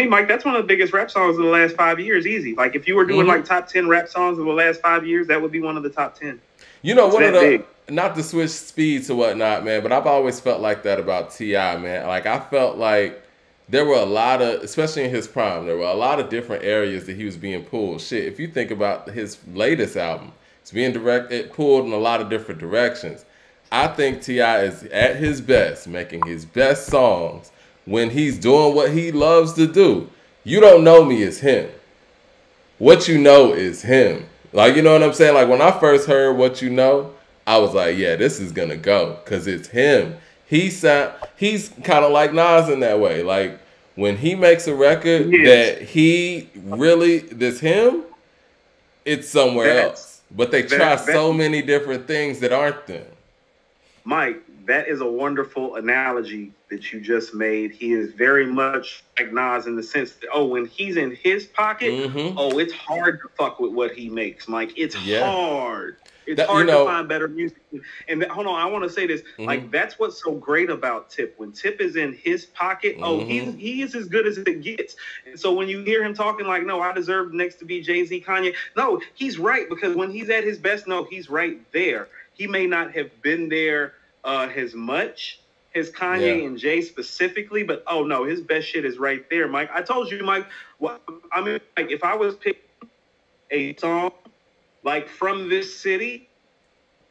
Mike, that's one of the biggest rap songs of the last 5 years, easy. Like, if you were doing like top 10 rap songs of the last 5 years, that would be one of the top 10. You know, one of the, not to switch speeds or whatnot, man, but I've always felt like that about T.I., man. Like, I felt like there were a lot of, especially in his prime, there were a lot of different areas that he was being pulled. Shit, if you think about his latest album, it's being pulled in a lot of different directions. I think T.I. is at his best, making his best songs when he's doing what he loves to do. You Don't Know Me is him. What You Know is him. Like, you know what I'm saying? Like, when I first heard What You Know, I was like, yeah, this is going to go because it's him. He's kind of like Nas in that way. Like, when he makes a record that he really, this him, it's somewhere else. But they try so many different things that aren't them. Mike, that is a wonderful analogy that you just made. He is very much like Nas in the sense that, when he's in his pocket, it's hard to fuck with what he makes, Mike. It's hard. It's hard to find better music. And hold on, I want to say this. Like, that's what's so great about Tip. When Tip is in his pocket, he is as good as it gets. And so when you hear him talking like, no, I deserve next to be Jay Z, Kanye. No, he's right, because when he's at his best, no, he's right there. He may not have been there as much as Kanye and Jay specifically, but no, his best shit is right there, Mike. I told you, Mike. Well, I mean, like, if I was picking a song like from this city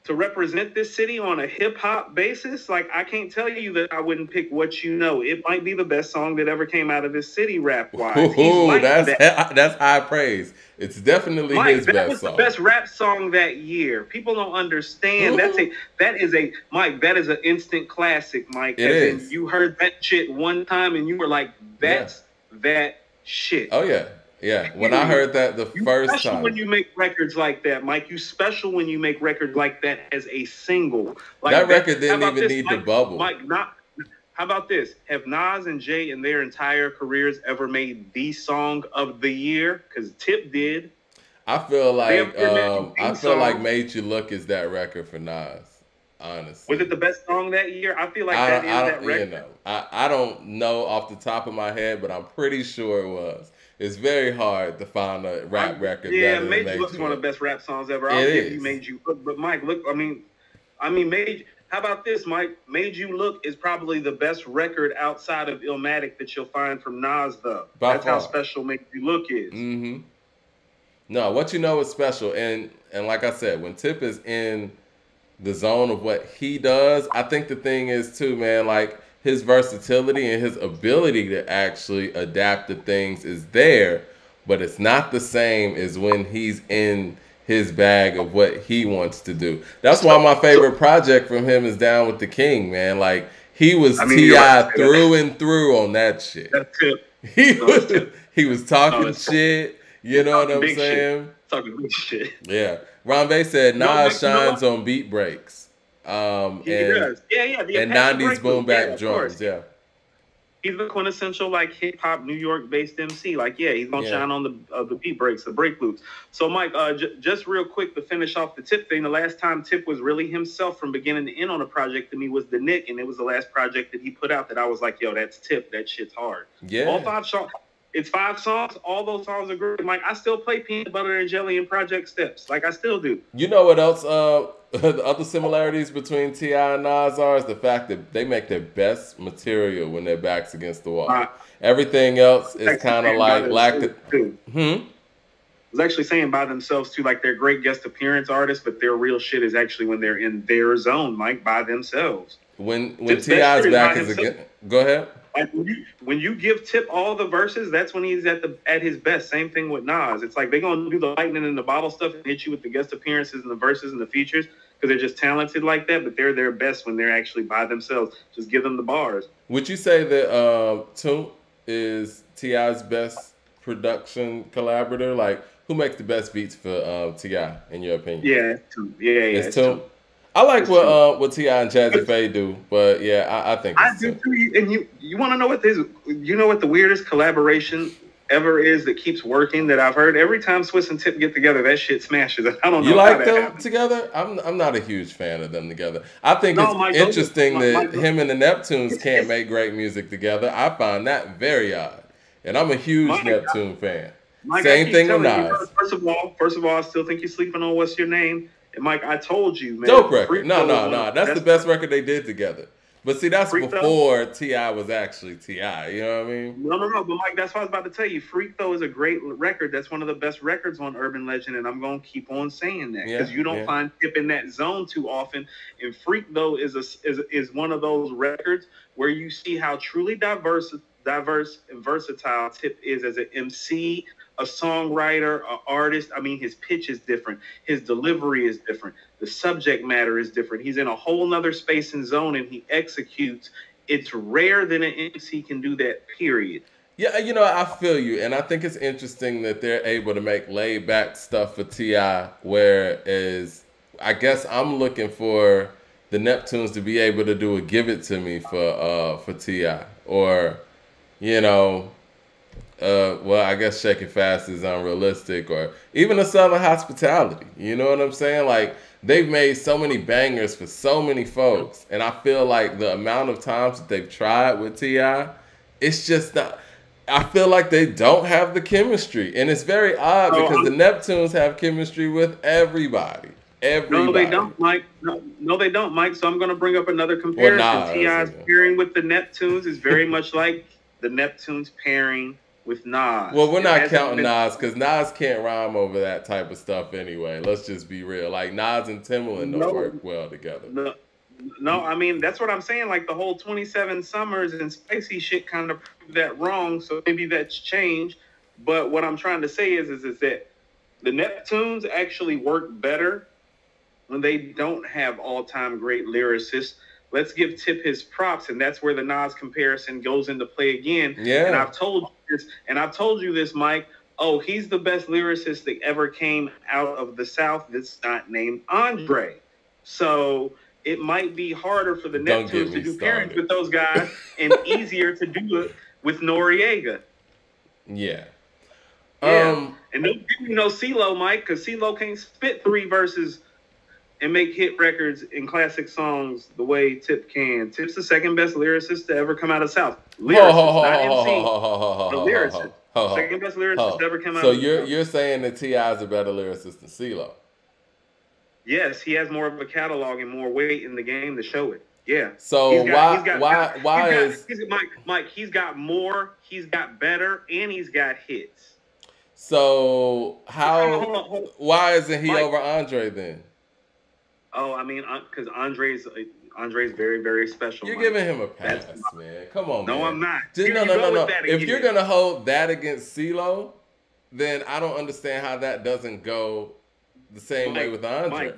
to represent this city on a hip hop basis, like, I can't tell you that I wouldn't pick What You Know. It might be the best song that ever came out of this city rap wise. That's high praise. It's definitely his best song. That was the best rap song that year. People don't understand. That is an instant classic, Mike. It is. You heard that shit one time and you were like, that's that shit. Oh yeah. Yeah, when I heard that the first time. Special when you make records like that, Mike. You special when you make records like that as a single. Like that record didn't even need the bubble. Mike, how about this? Have Nas and Jay in their entire careers ever made the song of the year? Because Tip did. I feel like Made You Look is that record for Nas. Honestly, was it the best song that year? I feel like that record. You know, I don't know off the top of my head, but I'm pretty sure it was. It's very hard to find a rap record. Yeah, Made You Look is one of the best rap songs ever. I'll give you Made You Look, but Mike, look, I mean, how about this, Mike? Made You Look is probably the best record outside of Illmatic that you'll find from Nas, though. That's how special Made You Look is. No, What You Know is special, and like I said, when Tip is in the zone of what he does, I think the thing is too, man, like, his versatility and his ability to actually adapt to things is there, but it's not the same as when he's in his bag of what he wants to do. That's why my favorite project from him is Down with the King, man. Like, he was T.I. through and through on that shit. That's it. He was talking shit. You know what I'm saying? Talking big shit. Yeah. Ron Bay said Nas shines on beat breaks. He does. Yeah. And 90s boom bap drums, He's the quintessential, like, hip hop New York based MC. Like, he's gonna shine on the beat breaks, the break loops. So, Mike, just real quick to finish off the Tip thing. The last time Tip was really himself from beginning to end on a project to me was The Nick, and it was the last project that he put out that I was like, yo, that's Tip. That shit's hard. Yeah. All 5 songs. It's 5 songs. All those songs are great. Mike, I still play Peanut Butter and Jelly and Project Steps. Like, I still do. You know what else? The other similarities between T.I. and Nas are the fact that they make their best material when their back's against the wall. Everything else is kind of like I was actually saying by themselves too, like, they're great guest appearance artists, but their real shit is actually when they're in their zone, Mike, by themselves. When T.I.'s back is against, go ahead. Like, when you give Tip all the verses, that's when he's at his best. Same thing with Nas. It's like they're gonna do the lightning and the bottle stuff and hit you with the guest appearances and the verses and the features because they're just talented like that. But they're their best when they're actually by themselves. Just give them the bars. Would you say that Toomp is T.I.'s best production collaborator? Like, who makes the best beats for T.I. in your opinion? Yeah, it's Toomp. It's Toomp. I like what T.I. and Jazzy Faye do, but I think I do too. And you want to know what the weirdest collaboration ever is that keeps working that I've heard? Every time Swiss and Tip get together, that shit smashes. I don't know. You like them together? I'm not a huge fan of them together. I think it's interesting that him and the Neptunes can't make great music together. I find that very odd, and I'm a huge Neptune fan. Same thing with Nas. First of all, I still think you're sleeping on What's Your Name. And Mike, I told you, man. Dope record. No. That's the best record they did together. But see, that's Freak before T.I. was actually T.I. You know what I mean? No. But Mike, that's what I was about to tell you. Freak Though is a great record. That's one of the best records on Urban Legend, and I'm gonna keep on saying that because you don't find Tip in that zone too often. And Freak Though is one of those records where you see how truly diverse and versatile Tip is as an MC, a songwriter, an artist. I mean, his pitch is different, his delivery is different, the subject matter is different. He's in a whole nother space and zone, and he executes. It's rare that an MC can do that, period. Yeah, you know, I feel you. And I think it's interesting that they're able to make laid back stuff for T.I., whereas I guess I'm looking for the Neptunes to be able to do a Give It To Me for T.I. Or, you know, well, I guess Shake It Fast is unrealistic, or even a Southern Hospitality. You know what I'm saying? Like, they've made so many bangers for so many folks, and I feel like the amount of times that they've tried with T.I., it's just not. I feel like they don't have the chemistry, and it's very odd because the Neptunes have chemistry with everybody. Everybody. No, they don't, Mike. No, they don't, Mike. So I'm going to bring up another comparison. T.I.'s pairing with the Neptunes is very much like the Neptunes pairing with Nas. Well, we're not counting Nas because Nas can't rhyme over that type of stuff anyway. Let's just be real. Like, Nas and Timbaland don't work well together. No, I mean, that's what I'm saying. Like, the whole 27 Summers and Spicy shit kind of proved that wrong, so maybe that's changed. But what I'm trying to say is that the Neptunes actually work better when they don't have all-time great lyricists. Let's give Tip his props, and that's where the Nas comparison goes into play again. Yeah. And I've told you this, Mike. Oh, he's the best lyricist that ever came out of the South that's not named Andre. So it might be harder for the Neptunes to do pairings with those guys and easier to do it with Noriega. Yeah. And don't give me no Ceelo, Mike, because Ceelo can't spit 3 verses and make hit records and classic songs the way Tip can. Tip's the second best lyricist to ever come out of South. Lyricist, not MC. The lyricist. Second best lyricist to ever come out of South. So you're saying that T.I. is a better lyricist than Ceelo? Yes, he has more of a catalog and more weight in the game to show it. Yeah. So why is Mike? He's got more. He's got better, and he's got hits. So Hold on. Why isn't he over Andre then? Oh, I mean, because Andre's very, very special. You're giving him a pass, man. Come on, man. No, I'm not. No. If you're gonna hold that against Ceelo, then I don't understand how that doesn't go the same way with Andre.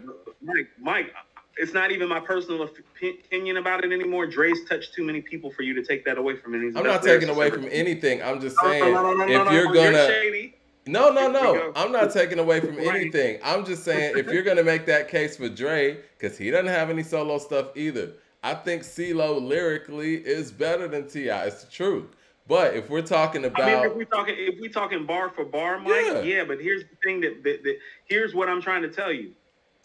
Mike, it's not even my personal opinion about it anymore. Dre's touched too many people for you to take that away from him. I'm not taking away from anything. I'm just saying if you're gonna. No. I'm not taking away from anything. I'm just saying if you're gonna make that case for Dre, because he doesn't have any solo stuff either. I think Ceelo lyrically is better than T.I. It's the truth. But if we're talking about, I mean, if we talking bar for bar, Mike, yeah. But here's the thing that here's what I'm trying to tell you.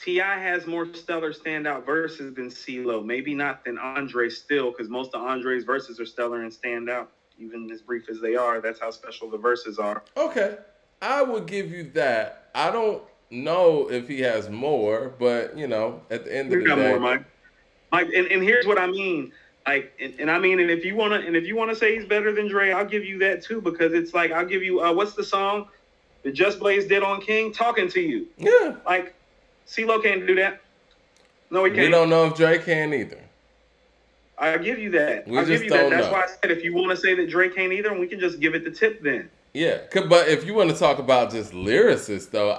T.I. has more stellar standout verses than Ceelo. Maybe not than Andre still, because most of Andre's verses are stellar and stand out, even as brief as they are. That's how special the verses are. Okay, I would give you that. I don't know if he has more, but you know, at the end of the day, more, Mike. And here's what I mean. Like, and I mean, and if you wanna say he's better than Dre, I'll give you that too, because it's like I'll give you what's the song that Just Blaze did on King? Talking to You. Yeah. Like, Ceelo can't do that. No, he can't. We don't know if Dre can either. I'll give you that. I'll give you that. That's why I said if you want to say that Dre can't either, we can just give it the Tip then. Yeah, but if you want to talk about just lyricists, though,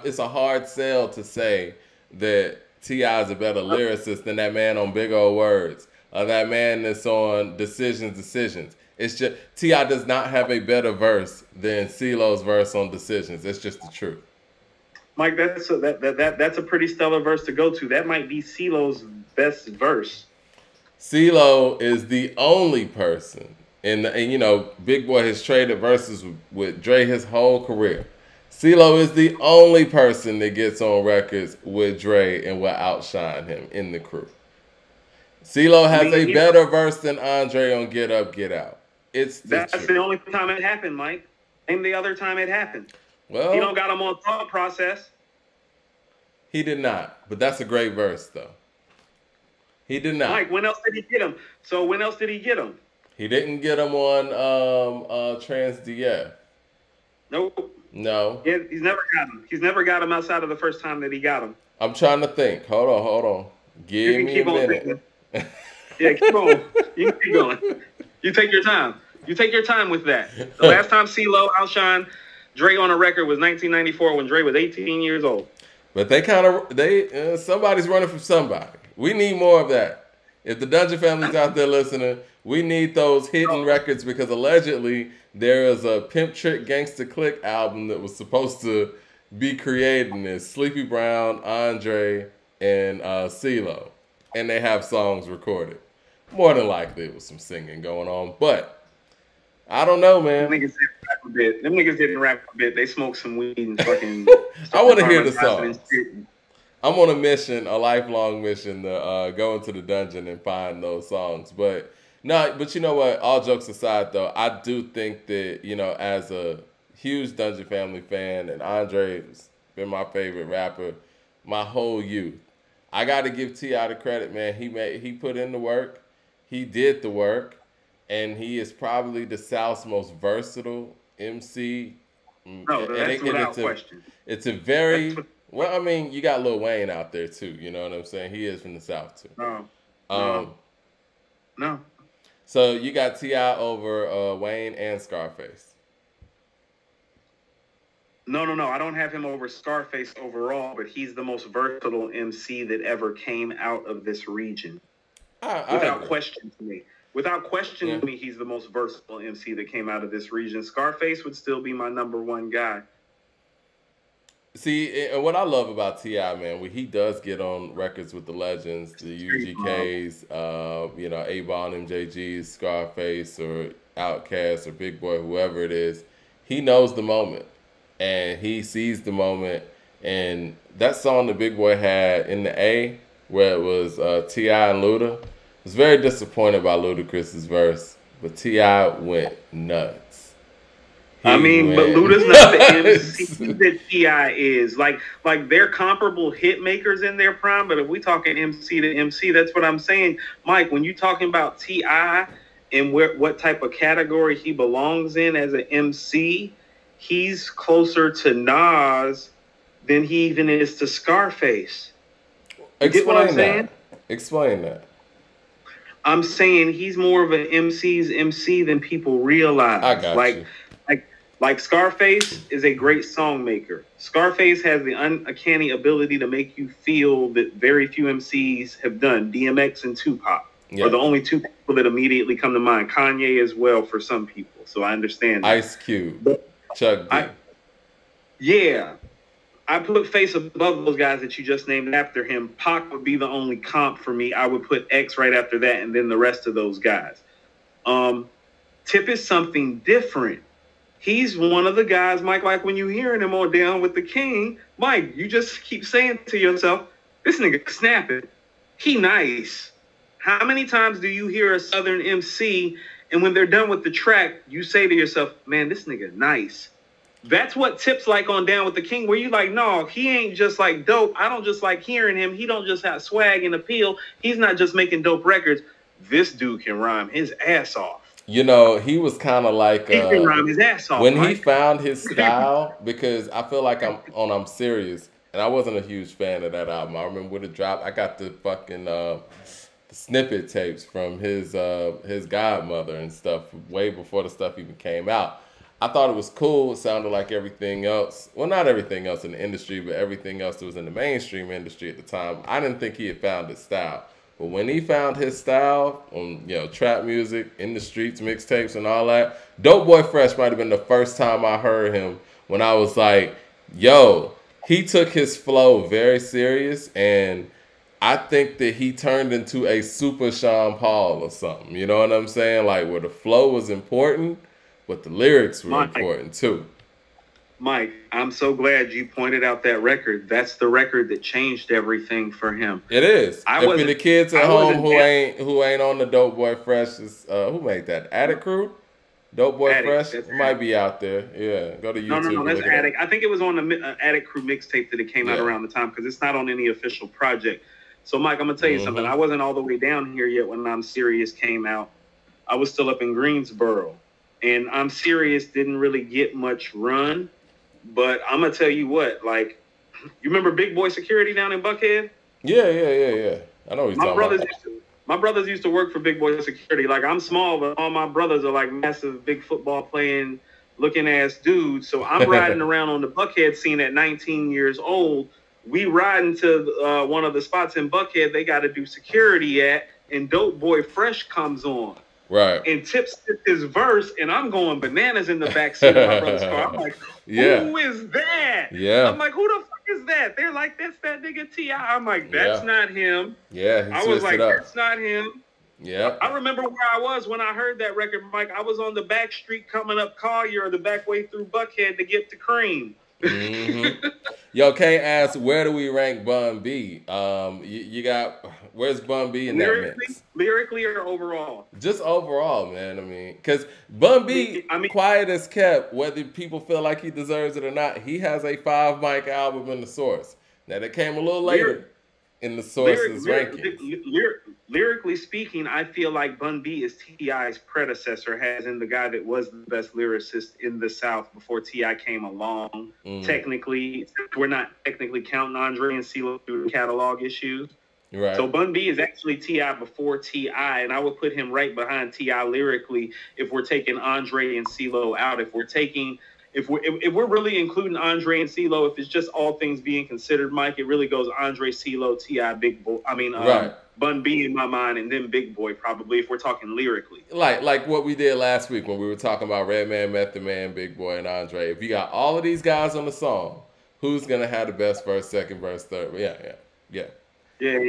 it's a hard sell to say that T.I. is a better lyricist than that man on Big Old Words, or that man that's on Decisions. It's just T.I. does not have a better verse than Ceelo's verse on Decisions. It's just the truth. Mike, that's a pretty stellar verse to go to. That might be Ceelo's best verse. Ceelo is the only person, and you know, Big Boy has traded verses with Dre his whole career. Ceelo is the only person that gets on records with Dre and will outshine him in the crew. Ceelo has a better verse than Andre on Get Up, Get Out. That's the only time it happened, Mike. Name the other time it happened. Well, he don't got him on Thought Process. He did not, but that's a great verse, though. He did not. Mike, when else did he get him? So when else did he get him? He didn't get him on Trans DF. Nope. No. He's never got him. He's never got him outside of the first time that he got him. I'm trying to think. Hold on. Give me a minute. Yeah, keep on. You can keep going. You take your time. You take your time with that. The last time Ceelo outshined Dre on a record was 1994 when Dre was 18 years old. But somebody's running from somebody. We need more of that. If the Dungeon family's out there listening, we need those hidden records because allegedly there is a Pimp Trick Gangsta Click album that was supposed to be created in this. Sleepy Brown, Andre, and Ceelo. And they have songs recorded. More than likely it was some singing going on. But I don't know, man. Them niggas didn't rap a bit. They smoked some weed and fucking... I want to hear the songs. I'm on a mission, a lifelong mission to go into the dungeon and find those songs. But you know what? All jokes aside, though, I do think that, you know, as a huge Dungeon Family fan, and Andre's been my favorite rapper my whole youth. I got to give T.I. the credit, man. He put in the work. He did the work. And he is probably the South's most versatile MC. No, that's without question. It's a very... Well, I mean, you got Lil Wayne out there, too. You know what I'm saying? He is from the South, too. No. So you got T.I. over Wayne and Scarface. No. I don't have him over Scarface overall, but he's the most versatile MC that ever came out of this region. Without question to me. Without question to me, he's the most versatile MC that came out of this region. Scarface would still be my number one guy. See, and what I love about T.I., man, when he does get on records with the legends, the UGKs, you know, A-Ball, MJGs, Scarface, or Outkast, or Big Boy, whoever it is, he knows the moment. And he sees the moment. And that song that Big Boy had in the A, where it was T.I. and Luda, I was very disappointed by Ludacris's verse, but T.I. went nuts. But Luda's not the MC that T.I. is. Like they're comparable hit makers in their prime, but if we talking MC to MC, that's what I'm saying. Mike, when you're talking about T.I. and what type of category he belongs in as an MC, he's closer to Nas than he even is to Scarface. You get what I'm saying? Explain that. I'm saying he's more of an MC's MC than people realize. I got you. Like Scarface is a great song maker. Scarface has the uncanny ability to make you feel that very few MCs have done. DMX and Tupac are the only two people that immediately come to mind. Kanye as well for some people. So I understand that. Ice Cube, Chuck D. I put Face above those guys that you just named after him. Pac would be the only comp for me. I would put X right after that and then the rest of those guys. Tip is something different. He's one of the guys, Mike, like when you hearing him on Down with the King, Mike, you just keep saying to yourself, this nigga snapping. He nice. How many times do you hear a Southern MC and when they're done with the track, you say to yourself, man, this nigga nice. That's what Tip's like on Down with the King, where you like, no, he ain't just like dope. I don't just like hearing him. He don't just have swag and appeal. He's not just making dope records. This dude can rhyme his ass off. You know, he was kind of like he can rhyme his ass off, when Mike. he found his style, because I feel like I'm Serious, and I wasn't a huge fan of that album. I remember when it dropped, I got the fucking the snippet tapes from his godmother and stuff way before the stuff even came out. I thought it was cool. It sounded like everything else. Well, not everything else in the industry, but everything else that was in the mainstream industry at the time. I didn't think he had found his style. But when he found his style on, you know, trap music, in the streets, mixtapes and all that, Dope Boy Fresh might have been the first time I heard him when I was like, yo, he took his flow very serious, and I think that he turned into a super Sean Paul or something. You know what I'm saying? Like, where the flow was important, but the lyrics were important too. Mike, I'm so glad you pointed out that record. That's the record that changed everything for him. It is. And for the kids at home who ain't on the Dope Boy Fresh, who made that? Attic Crew? Dope Boy Fresh? It might be out there. Yeah, go to YouTube. No, that's Attic. I think it was on the Attic Crew mixtape that it came out around the time, because it's not on any official project. So, Mike, I'm gonna tell you something. I wasn't all the way down here yet when I'm Serious came out. I was still up in Greensboro, and I'm Serious didn't really get much run. But I'm gonna tell you what, like, you remember Big Boy Security down in Buckhead? Yeah. I know what you're talking about. My brothers used to work for Big Boy Security. Like, I'm small, but all my brothers are like massive, big football playing, looking ass dudes. So I'm riding around on the Buckhead scene at 19 years old. We riding to one of the spots in Buckhead they got to do security at, and Dope Boy Fresh comes on. Right. And Tips his verse, and I'm going bananas in the backseat of my brother's car. I'm like, who is that? Yeah. I'm like, who the fuck is that? They're like, that's that nigga T.I. I'm like, that's not him. Yeah, I was like, that's not him. Yeah. I remember where I was when I heard that record, Mike. I was on the back street coming up Collier or the back way through Buckhead to get to Cream. Yo, Kay asked, where do we rank Bun B? You got, where's Bun B in that mix? Lyrically or overall? Just overall, man. I mean, because Bun B, quiet as kept, whether people feel like he deserves it or not, he has a 5 mic album in the Source. Now, that came a little later in the Source's rankings. Lyrically speaking, I feel like Bun B is T.I.'s predecessor, as in the guy that was the best lyricist in the South before T.I. came along. Technically, we're not technically counting Andre and Ceelo through the catalog issues. Right. So Bun B is actually T.I. before T.I., and I would put him right behind T.I. lyrically if we're taking Andre and Ceelo out. If we're really including Andre and Ceelo, if it's just all things being considered, Mike, it really goes Andre, Ceelo, T.I., Big Boy. Bun B in my mind, and then Big Boy probably if we're talking lyrically. Like what we did last week when we were talking about Redman, Method Man, Big Boy, and Andre. If you got all of these guys on the song, who's gonna have the best verse, second verse, third? Yeah. Yeah.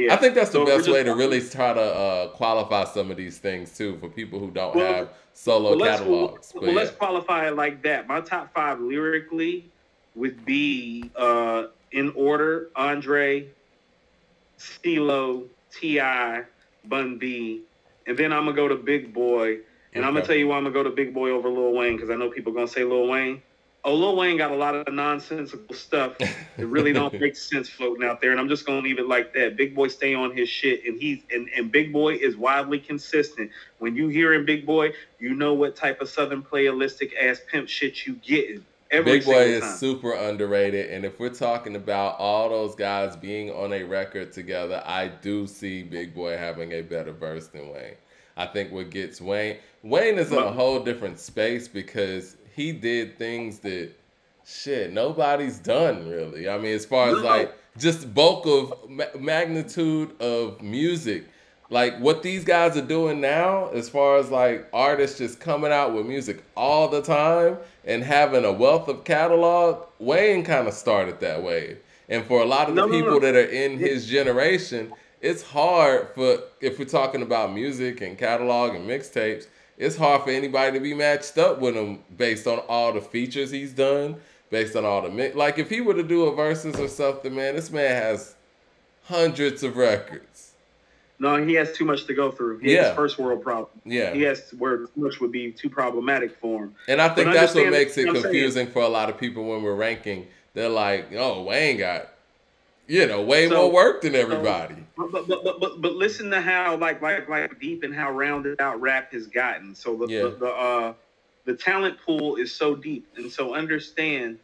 I think that's the best way to really try to qualify some of these things too for people who don't have solo catalogs. Let's qualify it like that. My top 5 lyrically would be in order: Andre, Ceelo, T.I., Bun B, and then I'm gonna go to Big Boy. And I'm gonna tell you why I'm gonna go to Big Boy over Lil Wayne, because I know people are gonna say Lil Wayne. Oh, Lil Wayne got a lot of nonsensical stuff that really don't make sense floating out there, and I'm just gonna leave it like that. Big Boy stay on his shit, and Big Boy is wildly consistent. When you hear him, Big Boy, you know what type of Southern playalistic ass pimp shit you getting. Big Boy is super underrated, and if we're talking about all those guys being on a record together, I do see Big Boy having a better verse than Wayne. I think what gets Wayne is in a whole different space because he did things that nobody's done really. I mean, as far as like just bulk of magnitude of music. Like what these guys are doing now, as far as like artists just coming out with music all the time and having a wealth of catalog, Wayne kind of started that wave. And for a lot of the people that are in his generation, it's hard if we're talking about music and catalog and mixtapes, it's hard for anybody to be matched up with him based on all the features he's done, based on all the like if he were to do a versus or something, man, this man has hundreds of records. No, he has too much to go through. He has first world problem. Yeah. He has where too much would be too problematic for him. And I think that's what makes it confusing for a lot of people when we're ranking. They're like, oh, Wayne got, way more work than everybody. But listen to how like deep and how rounded out rap has gotten. So the talent pool is so deep, and so understand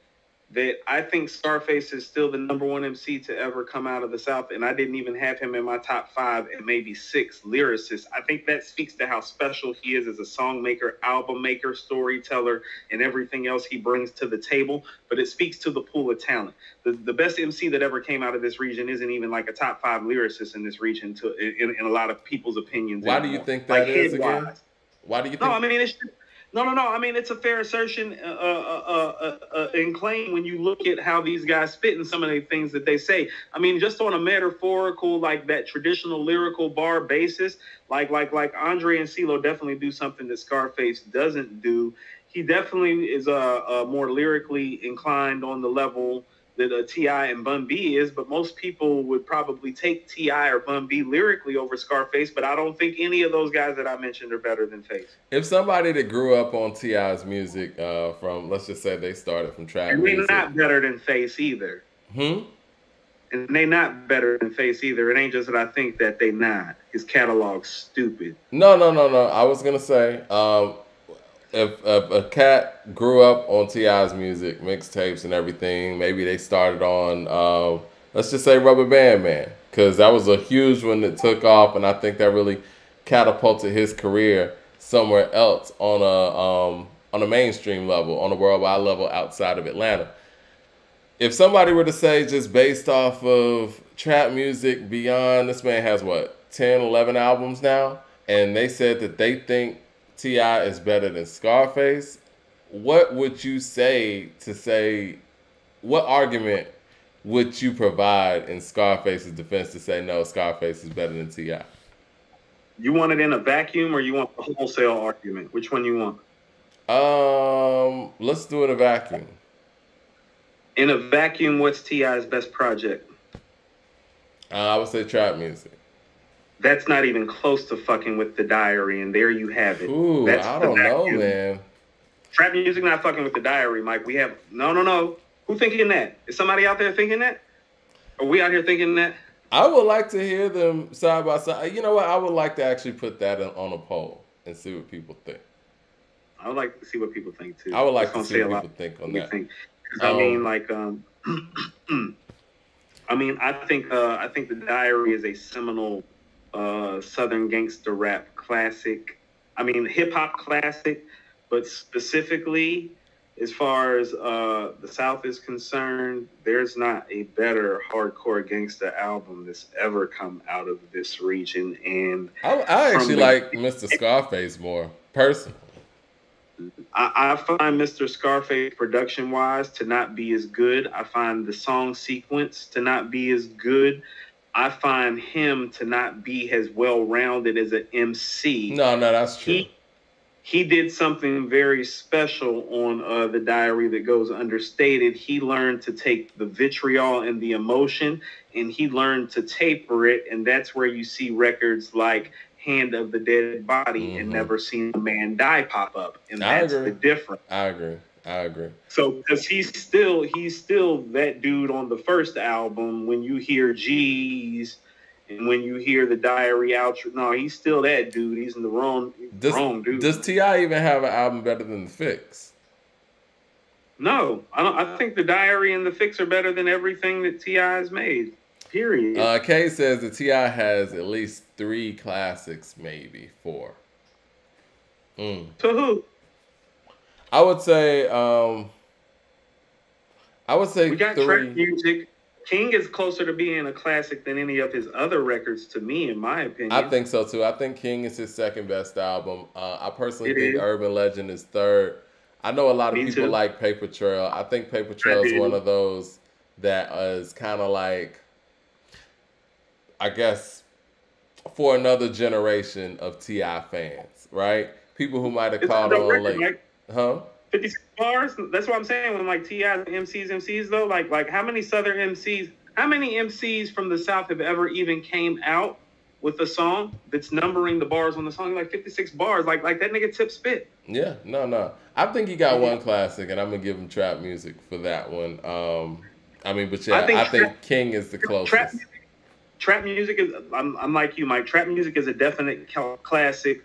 that I think Scarface is still the #1 MC to ever come out of the South, and I didn't even have him in my top 5 and maybe 6 lyricists. I think that speaks to how special he is as a song maker, album maker, storyteller, and everything else he brings to the table. But it speaks to the pool of talent. The best MC that ever came out of this region isn't even like a top 5 lyricist in this region in a lot of people's opinions. Why do you think that is again? Why do you think? No, I mean, it's just, No. I mean, it's a fair assertion and claim when you look at how these guys spit and some of the things that they say. I mean, just on a metaphorical, like that traditional lyrical bar basis, like Andre and Ceelo definitely do something that Scarface doesn't do. He definitely is more lyrically inclined on the level that T.I. and Bun B is, but most people would probably take T.I. or Bun B lyrically over Scarface, but I don't think any of those guys that I mentioned are better than Face. If somebody that grew up on T.I.'s music from, let's just say they started from trap and music. they're not better than Face either. And And they not better than Face either. It ain't just that I think that they not. His catalog's stupid. No, no, no, no. I was gonna say, if a cat grew up on Ti's music, mixtapes and everything, maybe they started on, let's just say Rubber Band Man, because that was a huge one that took off, and I think that really catapulted his career somewhere else on a mainstream level, on a worldwide level outside of Atlanta. If somebody were to say, just based off of trap music beyond, this man has what, 10, 11 albums now, and they said that they think T.I. is better than Scarface, what would you say to say, what argument would you provide in Scarface's defense to say, no, Scarface is better than T.I.? You want it in a vacuum or you want the wholesale argument? Which one you want? Let's do it in a vacuum. In a vacuum, what's T.I.'s best project? I would say trap music. That's not even close to fucking with The Diary, and there you have it. Ooh, I don't know, man. Trap music not fucking with The Diary, Mike. We have no. Who thinking that? Is somebody out there thinking that? Are we out here thinking that? I would like to hear them side by side. You know what? I would like to actually put that on a poll and see what people think. I would like to see what people think too. I would like to see what people think on that. I mean, like, I think The Diary is a seminal Southern gangster rap classic. I mean, hip hop classic, but specifically, as far as the South is concerned, there's not a better hardcore gangster album that's ever come out of this region. And I actually like Mr. Scarface more personally. I find Mr. Scarface production-wise to not be as good. I find the song sequence to not be as good. I find him to not be as well-rounded as an MC. No, that's true. He did something very special on The Diary that goes understated. He learned to take the vitriol and the emotion, and he learned to taper it, and that's where you see records like Hand of the Dead Body and Never Seen a Man Die pop up, and that's the difference. I agree. So because he's still that dude on the first album. When you hear G's and when you hear The Diary outro, no, he's still that dude. He's in the wrong dude. Does T.I. even have an album better than The Fix? No, I don't. I think The Diary and The Fix are better than everything that T.I. has made. Period. Kay says that T.I. has at least 3 classics, maybe 4. To who? I would say we got 3. Trap music. King is closer to being a classic than any of his other records, to me, in my opinion. I think so too. I think King is his second best album. I personally think Urban Legend is third. I know a lot of people like Paper Trail. I think Paper Trail is one of those that is kind of like, I guess, for another generation of T.I. fans, right? People who might have caught on late. Like, 56 bars? That's what I'm saying. When like T.I. MCs though, like how many Southern MCs, how many MCs from the South have ever even came out with a song that's numbering the bars on the song? Like 56 bars, like that nigga Tip spit. Yeah, no. I think he got one classic, and I'm gonna give him trap music for that one. I think King is the closest. Trap music is. I'm like you, Mike. Trap music is a definite classic.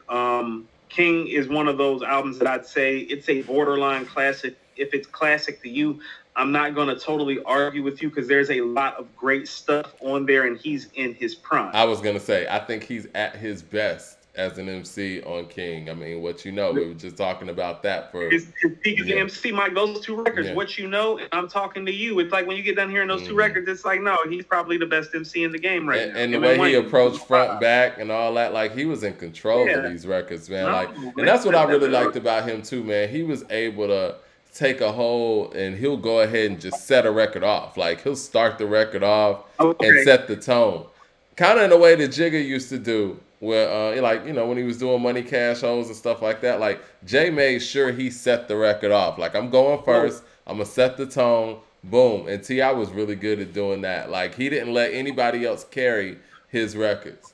King is one of those albums that I'd say it's a borderline classic. If it's classic to you, I'm not going to totally argue with you because there's a lot of great stuff on there, and he's in his prime. I was going to say, I think he's at his best as an MC on King. I mean, What You Know, we were just talking about that for... His peak as an MC, Mike, those 2 records, What You Know, and I'm Talking to You. It's like when you get done hearing those 2 records, it's like, no, he's probably the best MC in the game right now. And the way he approached front, back, and all that, like, he was in control of these records, man. And that's what I really liked about him, too, man. He was able to take a hold, and he'll go ahead and just set a record off. Like, he'll start the record off and set the tone. Kind of in the way that Jigga used to do. Where, when he was doing Money Cash shows and stuff like that, like, Jay made sure he set the record off. Like, I'm going first. I'm going to set the tone. Boom. And T.I. was really good at doing that. Like, he didn't let anybody else carry his records.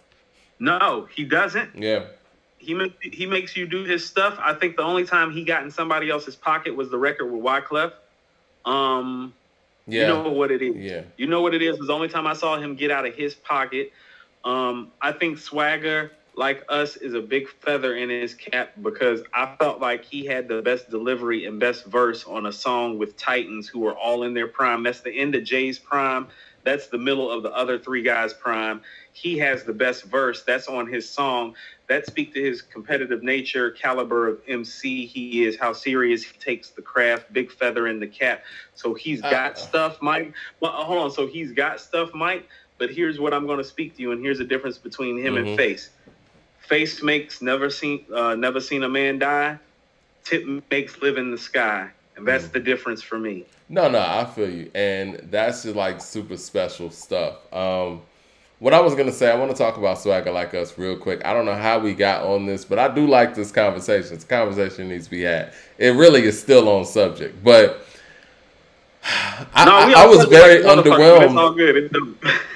No, he doesn't. Yeah. He makes you do his stuff. I think the only time he got in somebody else's pocket was the record with Wyclef. You Yeah. know what it is. Yeah. You know what it is. Was the only time I saw him get out of his pocket. I think Swagger, like us, is a big feather in his cap because I felt like he had the best delivery and best verse on a song with Titans who are all in their prime. That's the end of Jay's prime. That's the middle of the other three guys' prime. He has the best verse. That's on his song. That speaks to his competitive nature, caliber of MC he is, how serious he takes the craft, big feather in the cap. So he's got stuff, Mike. Well, hold on. So he's got stuff, Mike. But here's what I'm going to speak to you, and here's the difference between him and Face. Face makes never seen a man die. Tip makes live in the sky, and that's the difference for me. No, I feel you, and that's just like super special stuff. What I was gonna say, I want to talk about Swagger Like Us real quick. I don't know how we got on this, but I do like this conversation. This conversation needs to be had. It really is still on subject, but I was very underwhelmed. It's all good.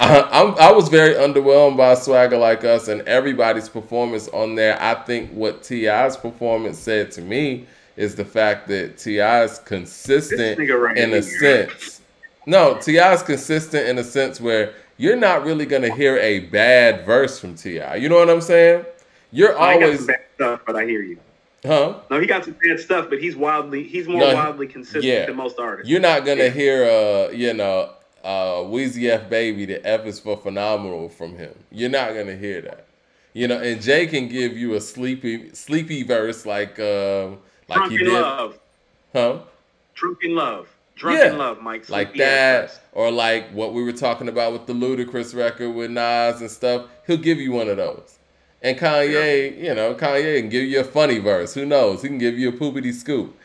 I was very underwhelmed by Swagger Like Us and everybody's performance on there. I think what T.I.'s performance said to me is the fact that T.I. is consistent in a sense. No, T.I. is consistent in a sense where you're not really going to hear a bad verse from T.I. You know what I'm saying? You're always bad stuff, but I hear you. Huh? No, he got some bad stuff, but he's more wildly consistent than most artists. You're not gonna hear Weezy F Baby, the F is for phenomenal from him. You're not gonna hear that. And Jay can give you a sleepy verse like Drunk he in did. Love. Huh? Drunk in Love. Drunk in Love, Mike. Like that, or like what we were talking about with the Ludacris record with Nas and stuff. He'll give you one of those. And Kanye, Kanye can give you a funny verse. Who knows? He can give you a poopity scoop.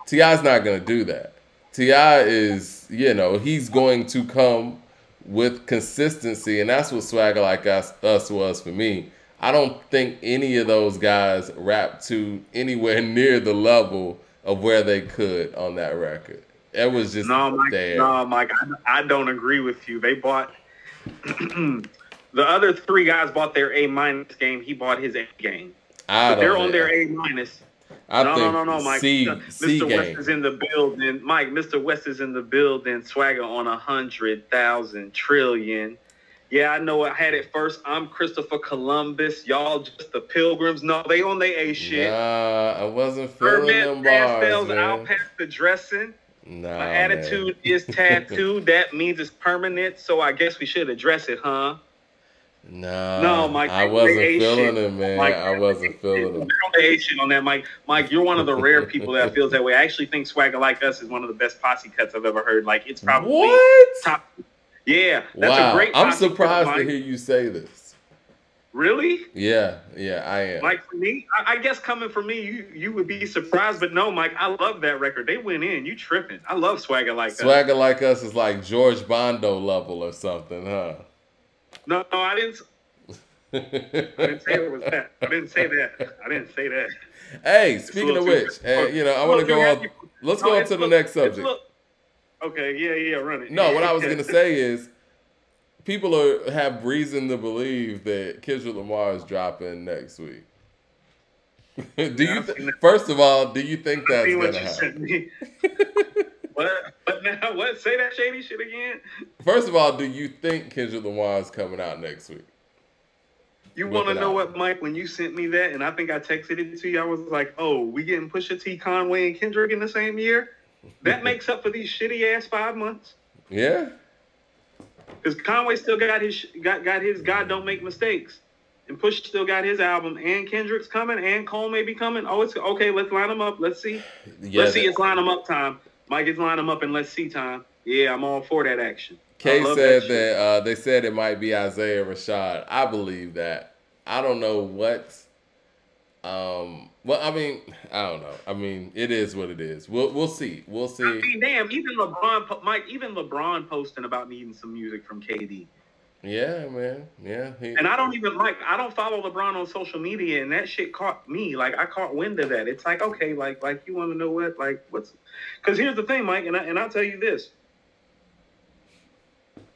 T.I.'s not going to do that. T.I. is, he's going to come with consistency, and that's what Swagger Like Us was for me. I don't think any of those guys rap to anywhere near the level of where they could on that record. It was just there. No, Mike, I don't agree with you. They bought... The other three guys bought their A- game. He bought his A game. But they're on their A-. No, Mike. Mr. West is in the building. Mike, Mr. West is in the building. Swagger on 100,000 trillion. Yeah, I know. I had it first. I'm Christopher Columbus. Y'all just the pilgrims. No, they on their A shit. Nah, I wasn't feeling them bars, man. I'll pass the dressing. Nah, my attitude is tattooed. That means it's permanent. So I guess we should address it, huh? No, Mike. I wasn't feeling it, man. Mike, I wasn't feeling it. On that, Mike. Mike, you're one of the rare people that feels that way. I actually think Swagger Like Us is one of the best posse cuts I've ever heard. Like, it's probably top. Yeah, that's a great. I'm surprised to hear you say this. Really? Yeah, I am. Like, for me, I guess coming from me, you would be surprised, but no, Mike, I love that record. They went in. You tripping? I love Swagger Like Us. Swagger Like Us is like George Bondo level or something, huh? No, I didn't. I didn't say it was that. I didn't say that. Hey, speaking of which, I want to go on. Let's go on to the next subject. Okay, yeah, run it. No, what I was gonna say is, people have reason to believe that Kendrick Lamar is dropping next week. First of all, do you think that's gonna happen? What now? What? Say that shady shit again. First of all, do you think Kendrick Lamar is coming out next week? You want to know what, Mike? When you sent me that, and I think I texted it to you, I was like, "Oh, we getting Pusha T, Conway, and Kendrick in the same year? That makes up for these shitty ass 5 months." Yeah. Because Conway still got his God Don't Make Mistakes, and Push still got his album, and Kendrick's coming, and Cole may be coming. Oh, it's okay. Let's line them up. Let's see. Let's see. It's line them up time. Mike, it's line them up and let's see time. Yeah, I'm all for that action. Kay said that they said it might be Isaiah Rashad. I believe that. I don't know what. Well, I mean, I don't know. I mean, it is what it is. We'll see. We'll see. I mean, damn. Even LeBron, Mike. Even LeBron posting about needing some music from KD. Yeah, man. Yeah. And I don't follow LeBron on social media, and that shit caught me. Like, I caught wind of that. It's like, okay, like you want to know what? Like, what's? Because here's the thing, Mike, and I'll tell you this.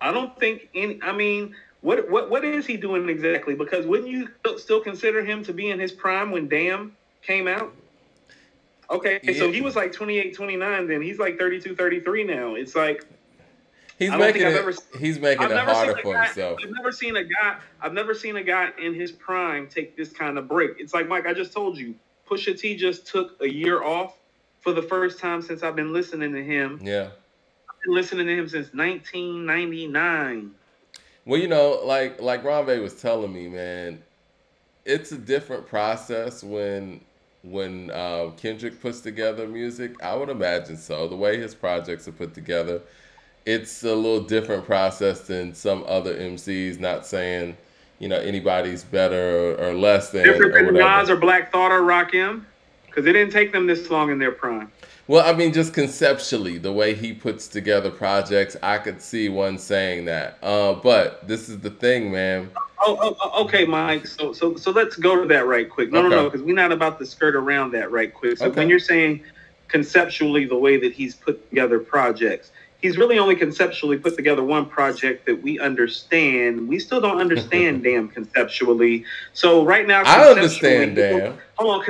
I don't think I mean, what is he doing exactly? Because wouldn't you still consider him to be in his prime when Damn came out? Okay, so he was like 28, 29 then. He's like 32, 33 now. It's like, He's I don't making think I've it. ever. He's making I've it never seen harder a for guy. himself. I've never seen a guy. I've never seen a guy in his prime take this kind of break. It's like Mike. I just told you, Pusha T just took a year off for the first time since I've been listening to him. Yeah. I've been listening to him since 1999. Well, you know, like Ronve was telling me, man, it's a different process when Kendrick puts together music. I would imagine so. The way his projects are put together, it's a little different process than some other MCs. Not saying, you know, anybody's better or less than Different or than whatever. Nas or Black Thought or Rakim, because it didn't take them this long in their prime. Well, I mean, just conceptually, the way he puts together projects, I could see one saying that. But this is the thing, man. Okay, Mike. So let's go to that right quick. No, Okay. because we're not about to skirt around that right quick. So Okay. when you're saying conceptually the way that he's put together projects, he's really only conceptually put together one project that we understand. We still don't understand damn conceptually. So right now, I understand, damn. Hold on,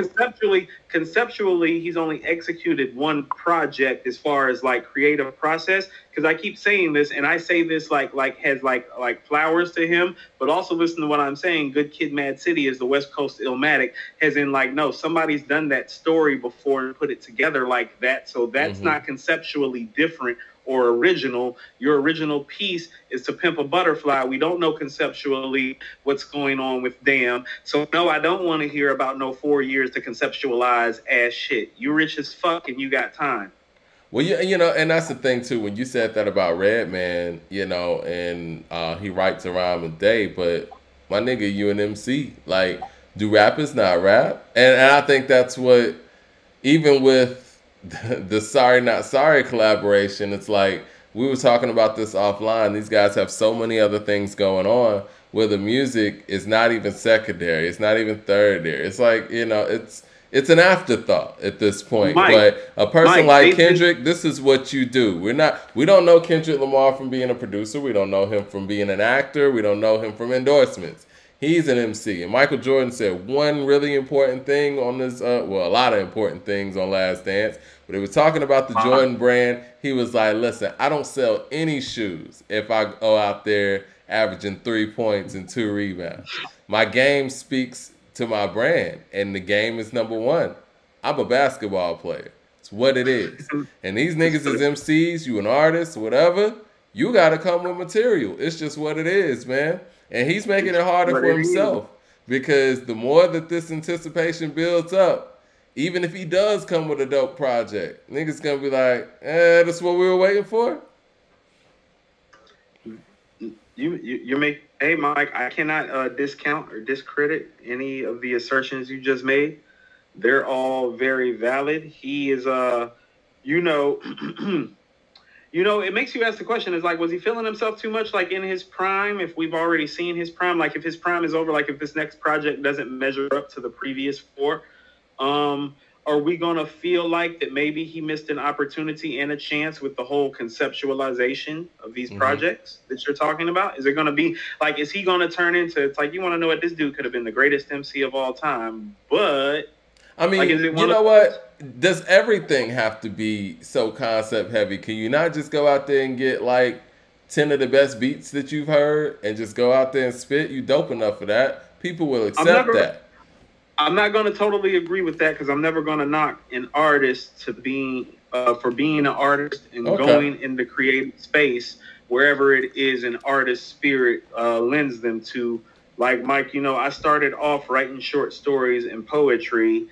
conceptually, he's only executed one project as far as like creative process. Because I keep saying this, and I say this like has like flowers to him, but also listen to what I'm saying. Good Kid, Mad City is the West Coast Illmatic, as in like no, somebody's done that story before and put it together like that. So that's not conceptually different or original. Your original piece is To Pimp a Butterfly. We don't know conceptually what's going on with Damn. So no, I don't want to hear about no 4 years to conceptualize ass shit. You rich as fuck and you got time. Well, you know, and that's the thing too. When you said that about Redman, you know, and he writes around the day, but my nigga, you an MC. Like, do rappers not rap? And I think that's what, even with the Sorry Not Sorry collaboration, it's like we were talking about this offline. These guys have so many other things going on where the music is not even secondary. It's not even third-ary. It's like, you know, it's an afterthought at this point. Mike, but a person like Kendrick, this is what you do. We don't know Kendrick Lamar from being a producer. We don't know him from being an actor. We don't know him from endorsements. He's an MC. And Michael Jordan said one really important thing on this, well, a lot of important things on Last Dance, but he was talking about the Jordan brand. He was like, listen, I don't sell any shoes if I go out there averaging 3 points and 2 rebounds. My game speaks to my brand, and the game is number one. I'm a basketball player. It's what it is. And these niggas is MCs, you an artist, whatever, you got to come with material. It's just what it is, man. And he's making it harder for himself because the more that this anticipation builds up, even if he does come with a dope project, niggas gonna be like, that's what we were waiting for. You make, hey Mike, I cannot discount or discredit any of the assertions you just made. They're all very valid. He is you know, you know, it makes you ask the question, is like, was he feeling himself too much, like in his prime? If we've already seen his prime, like if his prime is over, like if this next project doesn't measure up to the previous four, are we going to feel like that maybe he missed an opportunity and a chance with the whole conceptualization of these projects that you're talking about? Is it going to be like, is he going to turn into, it's like, you want to know what, this dude could have been the greatest MC of all time, but I mean, like, you know what? Does everything have to be so concept heavy? Can you not just go out there and get like 10 of the best beats that you've heard and just go out there and spit? You dope enough for that. People will accept that. I'm not going to totally agree with that because I'm never going to knock an artist to being for being an artist and going in the creative space wherever it is an artist spirit lends them to. Like Mike, you know, I started off writing short stories and poetry,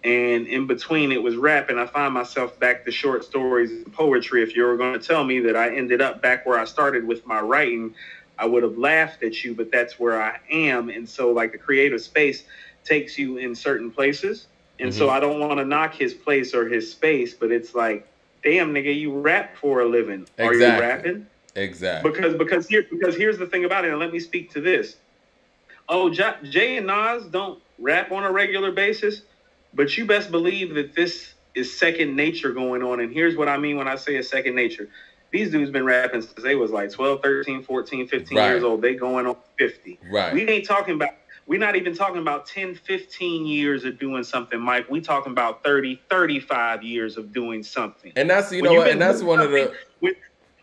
and in between it was rap, and I find myself back to short stories and poetry. If you were going to tell me that I ended up back where I started with my writing, I would have laughed at you, but that's where I am. And so like the creative space takes you in certain places. And so I don't want to knock his place or his space, but it's like, damn nigga, you rap for a living. Exactly. Are you rapping? Exactly. Because here's the thing about it, and let me speak to this. Oh, Jay and Nas don't rap on a regular basis, but you best believe that this is second nature going on. And here's what I mean when I say it's second nature. These dudes been rapping since they was like 12, 13, 14, 15 years old. They going on 50. Right. We're not even talking about 10, 15 years of doing something, Mike. We talking about 30, 35 years of doing something. And that's, you know what, and that's one of the...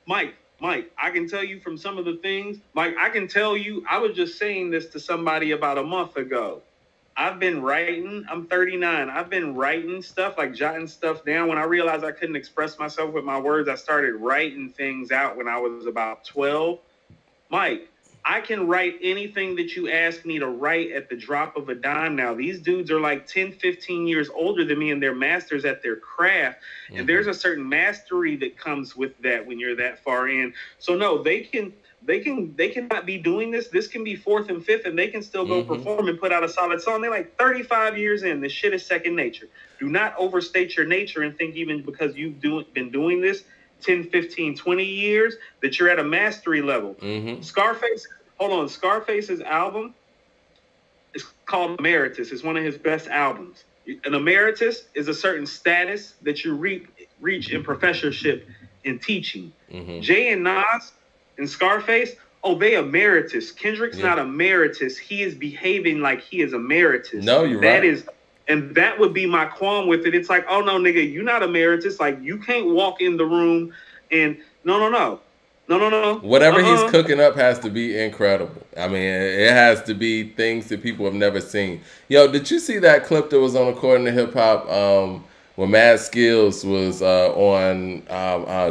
Mike, Mike, I can tell you from some of the things, Mike, I can tell you, I was just saying this to somebody about a month ago. I've been writing, I'm 39. I've been writing stuff, like jotting stuff down. When I realized I couldn't express myself with my words, I started writing things out when I was about 12. Mike, I can write anything that you ask me to write at the drop of a dime now. These dudes are like 10, 15 years older than me, and they're masters at their craft. Mm-hmm. And there's a certain mastery that comes with that when you're that far in. So no, they cannot be doing this. This can be fourth and fifth, and they can still go perform and put out a solid song. They're like 35 years in. This shit is second nature. Do not overstate your nature and think even because you've been doing this 10, 15, 20 years that you're at a mastery level. Scarface's album is called Emeritus. It's one of his best albums. An emeritus is a certain status that you reach in professorship in teaching. Jay and Nas and Scarface, they emeritus. Kendrick's not emeritus. He is behaving like he is emeritus. No, you're right. And that would be my qualm with it. It's like, oh, no, nigga, you're not emeritus. Like, you can't walk in the room and, no. Whatever he's cooking up has to be incredible. I mean, it has to be things that people have never seen. Yo, did you see that clip that was on According to Hip Hop when Mad Skills was on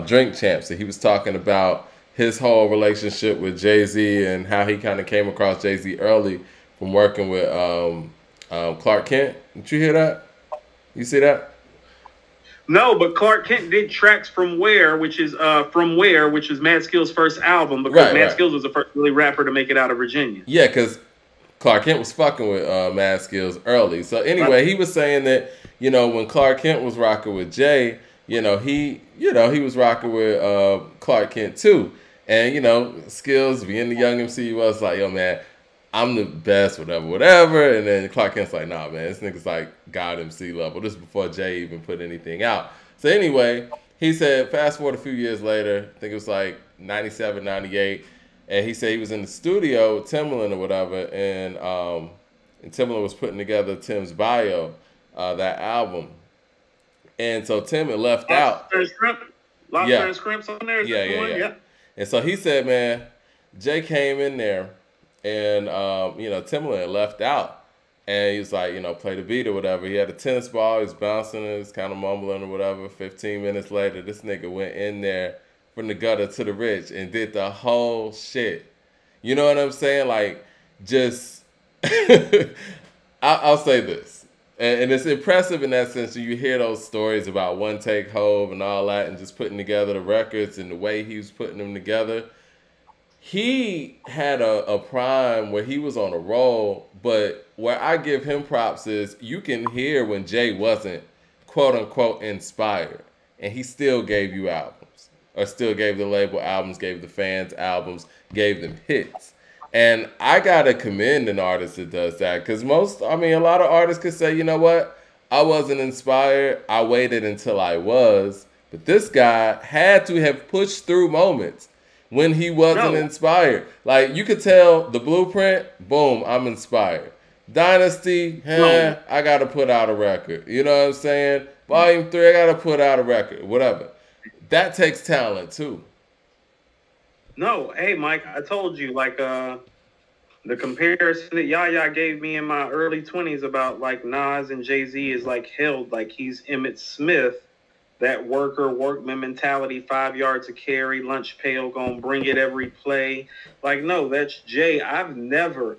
Drink Champs? And he was talking about his whole relationship with Jay Z and how he kind of came across Jay Z early from working with Clark Kent. Did you hear that? You see that? No, but Clark Kent did tracks From Where, which is Mad Skill's first album, because Mad Skills was the first really rapper to make it out of Virginia. Yeah, because Clark Kent was fucking with Mad Skills early. So anyway, he was saying that, when Clark Kent was rocking with Jay, he was rocking with Clark Kent too. And, Skills, being the young MC, was like, yo, man, I'm the best, whatever. And then Clark Kent's like, nah, man, this nigga's like God MC level. This is before Jay even put anything out. So anyway, he said, fast forward a few years later, I think it was like 97, 98. And he said he was in the studio with Timbaland or whatever. And Timbaland was putting together Tim's bio, that album. And so Tim had left out. Lobster and Scrimps on there? Yeah. And so he said, man, Jay came in there. And, Timbaland left out. And he was like, play the beat or whatever. He had a tennis ball. He was bouncing it. He was kind of mumbling or whatever. 15 minutes later, this nigga went in there from the gutter to the rich and did the whole shit. You know what I'm saying? Like, just, I'll say this. And it's impressive in that sense. You hear those stories about One Take Hove and all that and just putting together the records and the way he was putting them together. He had a prime where he was on a roll, but where I give him props is you can hear when Jay wasn't quote unquote inspired, and he still gave you albums, or still gave the label albums, gave the fans albums, gave them hits. And I gotta commend an artist that does that, because a lot of artists could say, you know what, I wasn't inspired, I waited until I was, but this guy had to have pushed through moments when he wasn't inspired. Like, you could tell the Blueprint, boom, I'm inspired. Dynasty, I got to put out a record. You know what I'm saying? Volume 3, I got to put out a record. Whatever. That takes talent, too. No, hey, Mike, I told you, like, the comparison that Yaya gave me in my early 20s about, like, Nas and Jay Z is, like, held like he's Emmitt Smith. That workman mentality, 5 yards of carry, lunch pail, gonna bring it every play. Like, no, that's Jay. I've never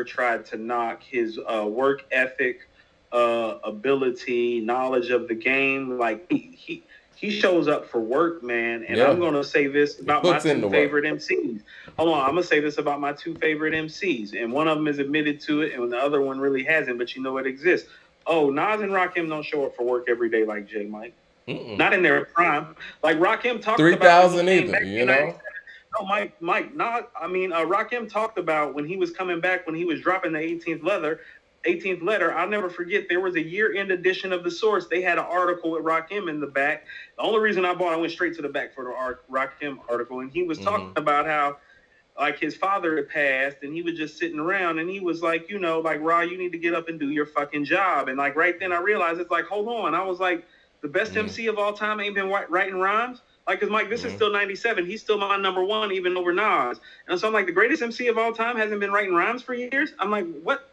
tried to knock his work ethic, ability, knowledge of the game. Like, he shows up for work, man. And I'm gonna say this about my two favorite MCs. Hold on, I'm gonna say this about my two favorite MCs, and one of them is admitted to it, and the other one really hasn't. But you know it exists. Oh, Nas and Rakim don't show up for work every day like Jay, Mike. Not in their prime. Like Rakim talked 3,000 either, you know? No, Mike, not. I mean, Rakim talked about when he was coming back, when he was dropping the 18th letter. I'll never forget, there was a year-end edition of The Source. They had an article with Rakim in the back. The only reason I went straight to the back for the Rakim article, and he was talking about how, like, his father had passed, and he was just sitting around, and he was like, Ra, you need to get up and do your fucking job. And, like, right then I realized, it's like, hold on. I was like, the best MC of all time ain't been writing rhymes? Like, cause Mike, this is still 97. He's still my number one, even over Nas. And so I'm like, the greatest MC of all time hasn't been writing rhymes for years. I'm like, what?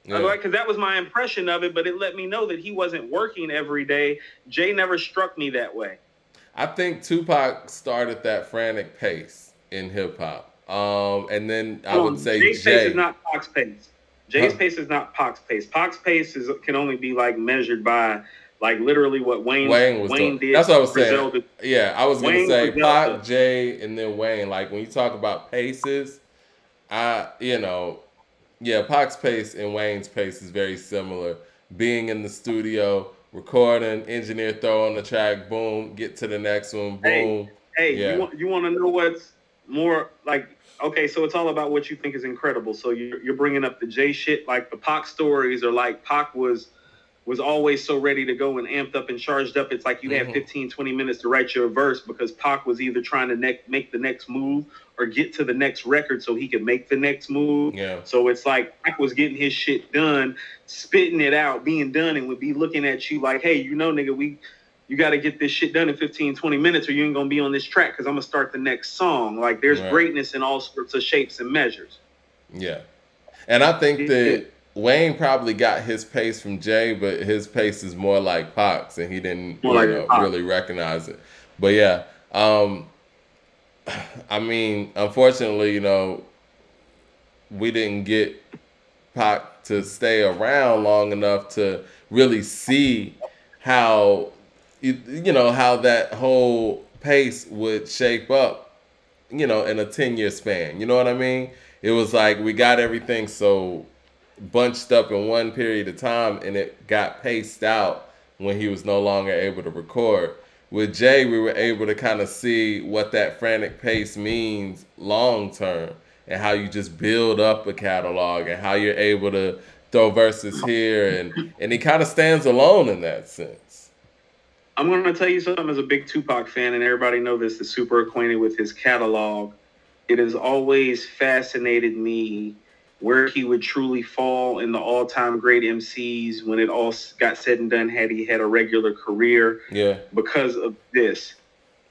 Yeah. Like, because that was my impression of it, but it let me know that he wasn't working every day. Jay never struck me that way. I think Tupac started that frantic pace in hip hop. And then I would say Jay's pace is not Pac's pace. Jay's pace is not Pac's pace. Pac's pace can only be like measured by like literally what Wayne did. That's what I was saying. Yeah, I was gonna say Pac, Jay, and then Wayne. Like when you talk about paces, Pac's pace and Wayne's pace is very similar. Being in the studio, recording, engineer throw on the track, boom, get to the next one, boom. Hey, you want to know what's more like? Okay, so it's all about what you think is incredible. So you're bringing up the Jay shit, like the Pac stories, or like Pac was always so ready to go and amped up and charged up. It's like you had 15, 20 minutes to write your verse because Pac was either trying to make the next move or get to the next record so he could make the next move. Yeah. So it's like Pac was getting his shit done, spitting it out, being done, and would be looking at you like, hey, nigga, you got to get this shit done in 15, 20 minutes or you ain't going to be on this track because I'm going to start the next song. Like, there's greatness in all sorts of shapes and measures. Yeah. And I think that Wayne probably got his pace from Jay, but his pace is more like Pac's, and he didn't really recognize it. But yeah, I mean, unfortunately, we didn't get Pac to stay around long enough to really see how how that whole pace would shape up, in a 10-year span. You know what I mean? It was like we got everything so bunched up in one period of time, and it got paced out when he was no longer able to record. With Jay, we were able to kind of see what that frantic pace means long term, and how you just build up a catalog, and how you're able to throw verses here, and he kind of stands alone in that sense. I'm going to tell you something as a big Tupac fan, and everybody know this, is super acquainted with his catalog. It has always fascinated me where he would truly fall in the all-time great MCs when it all got said and done, had he had a regular career. Yeah. Because of this,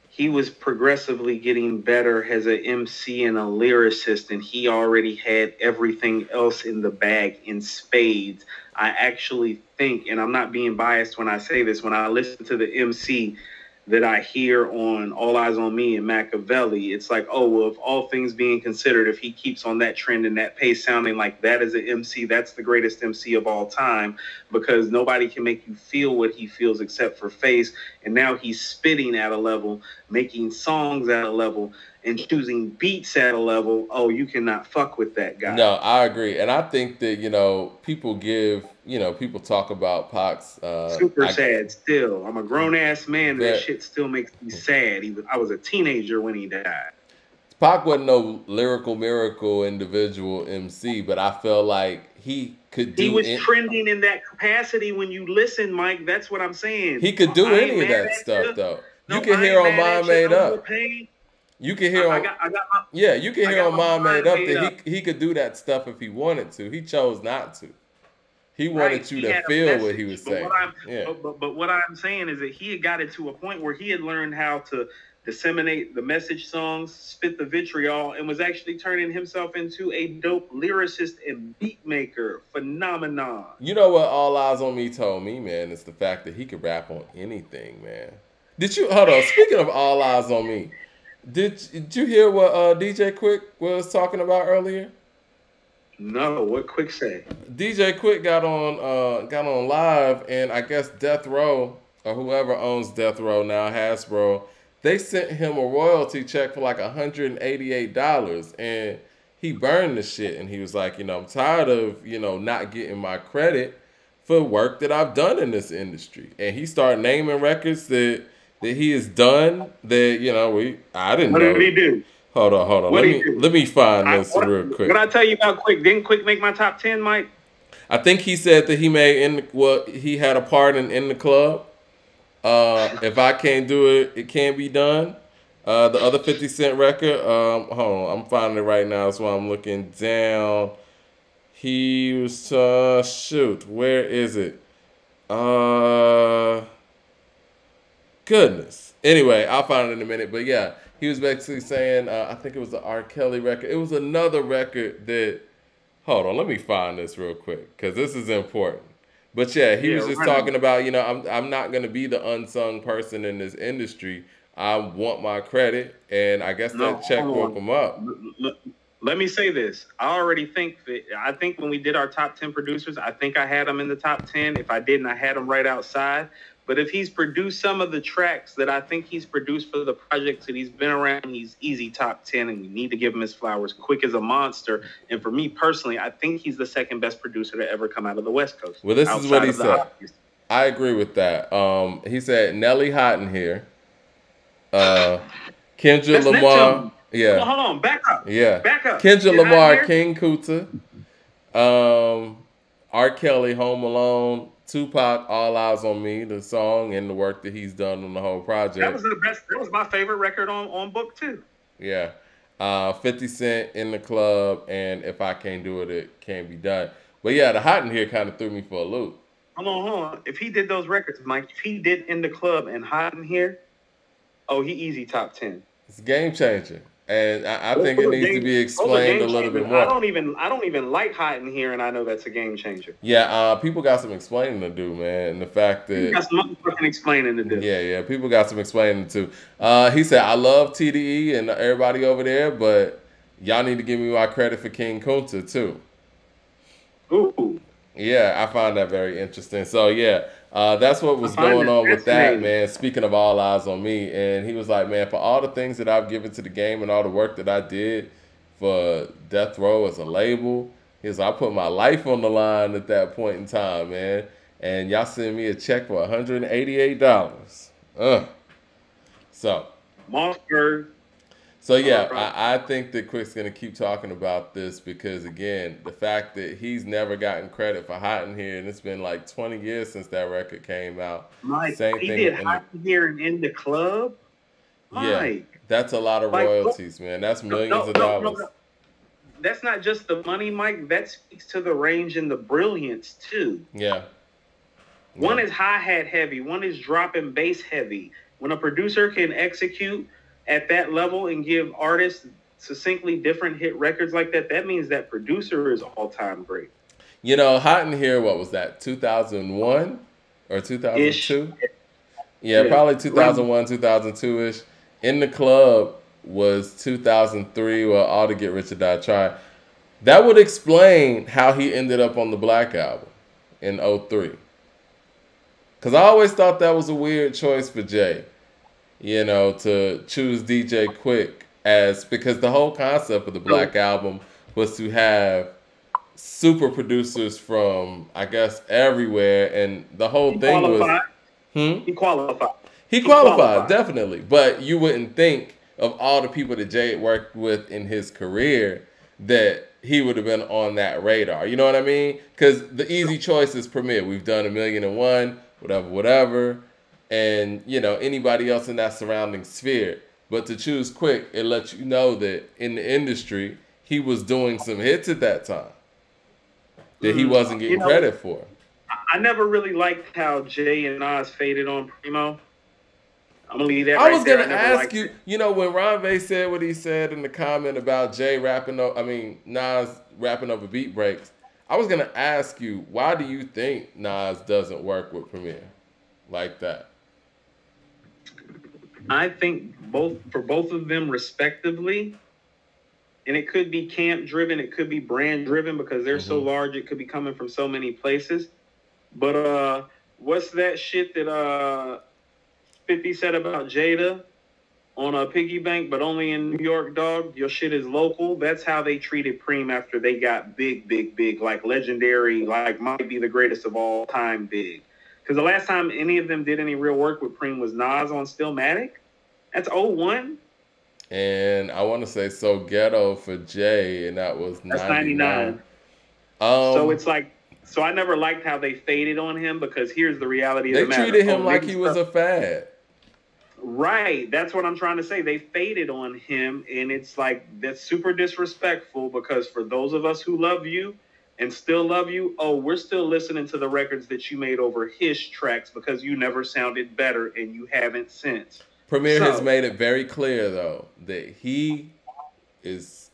he was progressively getting better as an MC and a lyricist, and he already had everything else in the bag in spades. I actually think, and I'm not being biased when I say this, when I listen to the MC that I hear on All Eyes on Me and Machiavelli, it's like, oh, well, if all things being considered, if he keeps on that trend and that pace sounding like that as an MC, that's the greatest MC of all time, because nobody can make you feel what he feels except for Face. And now he's spitting at a level, making songs at a level, and choosing beats at a level. Oh, you cannot fuck with that guy. No, I agree. And I think that, people talk about Pac's sad still. I'm a grown-ass man, and that shit still makes me sad. I was a teenager when he died. Pac wasn't no lyrical miracle individual MC, but I felt like he could do. He was trending in that capacity when you listen, Mike. That's what I'm saying. He could do any of that stuff, though. You can hear on Mind Made Up. You can hear on, you can hear on Mind Made Up that he could do that stuff if he wanted to. He chose not to. He wanted you to feel what he was saying. But what I'm saying is that he had got it to a point where he had learned how to disseminate the message songs, spit the vitriol, and was actually turning himself into a dope lyricist and beat maker phenomenon. You know what All Eyes on Me told me, man, is the fact that he could rap on anything, man. Hold on, speaking of All Eyes on Me, did you hear what DJ Quick was talking about earlier? No, what Quick say? DJ Quick got on live, and I guess Death Row, or whoever owns Death Row now, Hasbro, they sent him a royalty check for like $188, and he burned the shit, and he was like, I'm tired of, not getting my credit for work that I've done in this industry. And he started naming records that he has done that, I didn't know. What did he do? Hold on. Let me find this real quick. What I tell you about Quick? Didn't Quick make my top 10, Mike? I think he said that he had a part in the club. If I can't do it, it can't be done. The other 50 Cent record, hold on, I'm finding it right now. That's why I'm looking down. He was where is it? Goodness. Anyway, I'll find it in a minute. But yeah, he was basically saying, I think it was the R. Kelly record. It was another record that, hold on, let me find this real quick because this is important. But yeah, he was just talking about, you know, I'm not going to be the unsung person in this industry. I want my credit, and I guess that check woke him up. Let me say this. I think when we did our top 10 producers, I think I had him in the top 10. If I didn't, I had him right outside. But if he's produced some of the tracks that I think he's produced for the projects that he's been around, he's easy top 10, and we need to give him his flowers. Quick as a monster. And for me personally, I think he's the second best producer to ever come out of the West Coast. Well, this is what he said. I agree with that. He said Nelly Hot in here. Kendrick Lamar. Yeah. Hold on. Back up. Yeah. Back up. Kendrick Lamar, King Kuta. R. Kelly, Home Alone. Tupac, All Eyes on Me, the song and the work that he's done on the whole project. That was the best. That was my favorite record on Book 2. Yeah. 50 Cent, In the Club, and If I Can't Do It, It Can't Be Done. But yeah, the Hot in Here kind of threw me for a loop. Hold on. If he did those records, Mike, if he did In the Club and Hot in Here, he easy top 10. It's a game changer. And I think it needs to be explained a little bit more. I don't even like Hot in Here, and I know that's a game changer. Yeah, people got some explaining to do, man. And the fact that you got some motherfucking explaining to do. Yeah, people got some explaining to do. He said, I love TDE and everybody over there, but y'all need to give me my credit for King Kunta too. Ooh. Yeah, I find that very interesting. So yeah, that's what was going on with that, man. Speaking of All Eyes on Me, and he was like, man, for all the things that I've given to the game and all the work that I did for Death Row as a label, he was like, I put my life on the line at that point in time, man. And y'all send me a check for $188. So. Mossberg. So yeah, I think that Quick's gonna keep talking about this because again, the fact that he's never gotten credit for Hot in Here, and it's been like 20 years since that record came out. Mike, he did Hot in Here and In the Club. Mike. Yeah, that's a lot of royalties, man. That's millions of dollars. No. That's not just the money, Mike. That speaks to the range and the brilliance too. Yeah. One is hi-hat heavy. One is drop and bass heavy. When a producer can execute at that level and give artists succinctly different hit records like that, that means that producer is all-time great. You know, Hot in Here, what was that, 2001 or 2002? Yeah, probably 2001, 2002-ish. In the Club was 2003, well, All to Get Rich or Die Trying. That would explain how he ended up on the Black Album in 2003. Because I always thought that was a weird choice for Jay. You know, to choose DJ Quick because the whole concept of the Black Album was to have super producers from, I guess, everywhere. And the whole thing was... He qualified. He qualified, definitely. But you wouldn't think of all the people that Jay worked with in his career that he would have been on that radar. You know what I mean? Because the easy choice is Premier. We've done 1,000,001, whatever. And, you know, anybody else in that surrounding sphere. But to choose Quick, it lets you know that in the industry, he was doing some hits at that time that he wasn't getting credit for. I never really liked how Jay and Nas faded on Primo. I'm going to leave that I was going to ask you, you know, when Ron Vay said what he said in the comment about Nas rapping over beat breaks, I was going to ask you, why do you think Nas doesn't work with Premier like that? I think for both of them respectively, and it could be camp driven, it could be brand driven because they're so large, it could be coming from so many places. But what's that shit that 50 said about Jada on a piggy bank, but only in New York, dog? Your shit is local. That's how they treated Preem after they got big, like legendary, like might be the greatest of all time big. Because the last time any of them did any real work with Preem was Nas on Stillmatic. That's 2001. And I want to say So Ghetto for Jay, and that was 99. So it's like, so I never liked how they faded on him because here's the reality of the matter. They treated him like he was a fad. Right. That's what I'm trying to say. They faded on him, and it's like, that's super disrespectful because for those of us who love you and Still Love You, oh, we're still listening to the records that you made over his tracks because you never sounded better and you haven't since. Premier has made it very clear though that he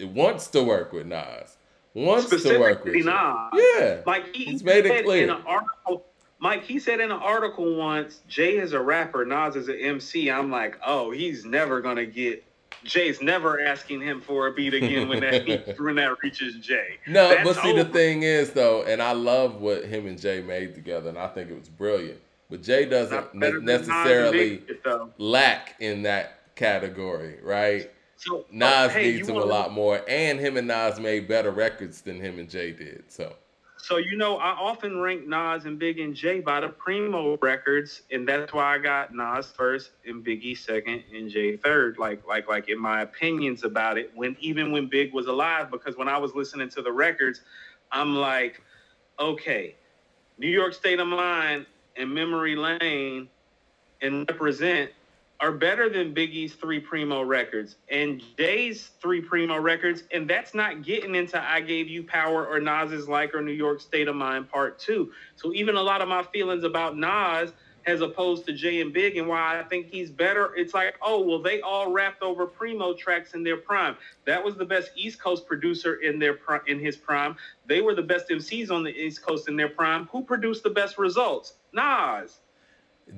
wants to work with Nas. Wants to work with Nas. Yeah. Like he's made it clear. In an article, Mike, he said in an article once, Jay is a rapper, Nas is an MC. I'm like, oh, he's never gonna get. Jay's never asking him for a beat again when that reaches Jay. No, but see, the thing is though, and I love what him and Jay made together, and I think it was brilliant. But Jay doesn't necessarily lack in that category, right? So Nas needs him a lot more, and him and Nas made better records than him and Jay did. So you know, I often rank Nas and Big and Jay by the Primo records, and that's why I got Nas first and Biggie second and Jay third. Like in my opinions about it, even when Big was alive, because when I was listening to the records, I'm like, okay, New York State of Mind and Memory Lane and Represent are better than Biggie's 3 Primo records and Jay's 3 Primo records, and that's not getting into I Gave You Power or Nas's Like or New York State of Mind Part 2. So even a lot of my feelings about Nas as opposed to Jay and Big and why I think he's better, it's like, oh, well, they all rapped over Primo tracks in their prime. That was the best East Coast producer in his prime. They were the best MCs on the East Coast in their prime. Who produced the best results? Nas.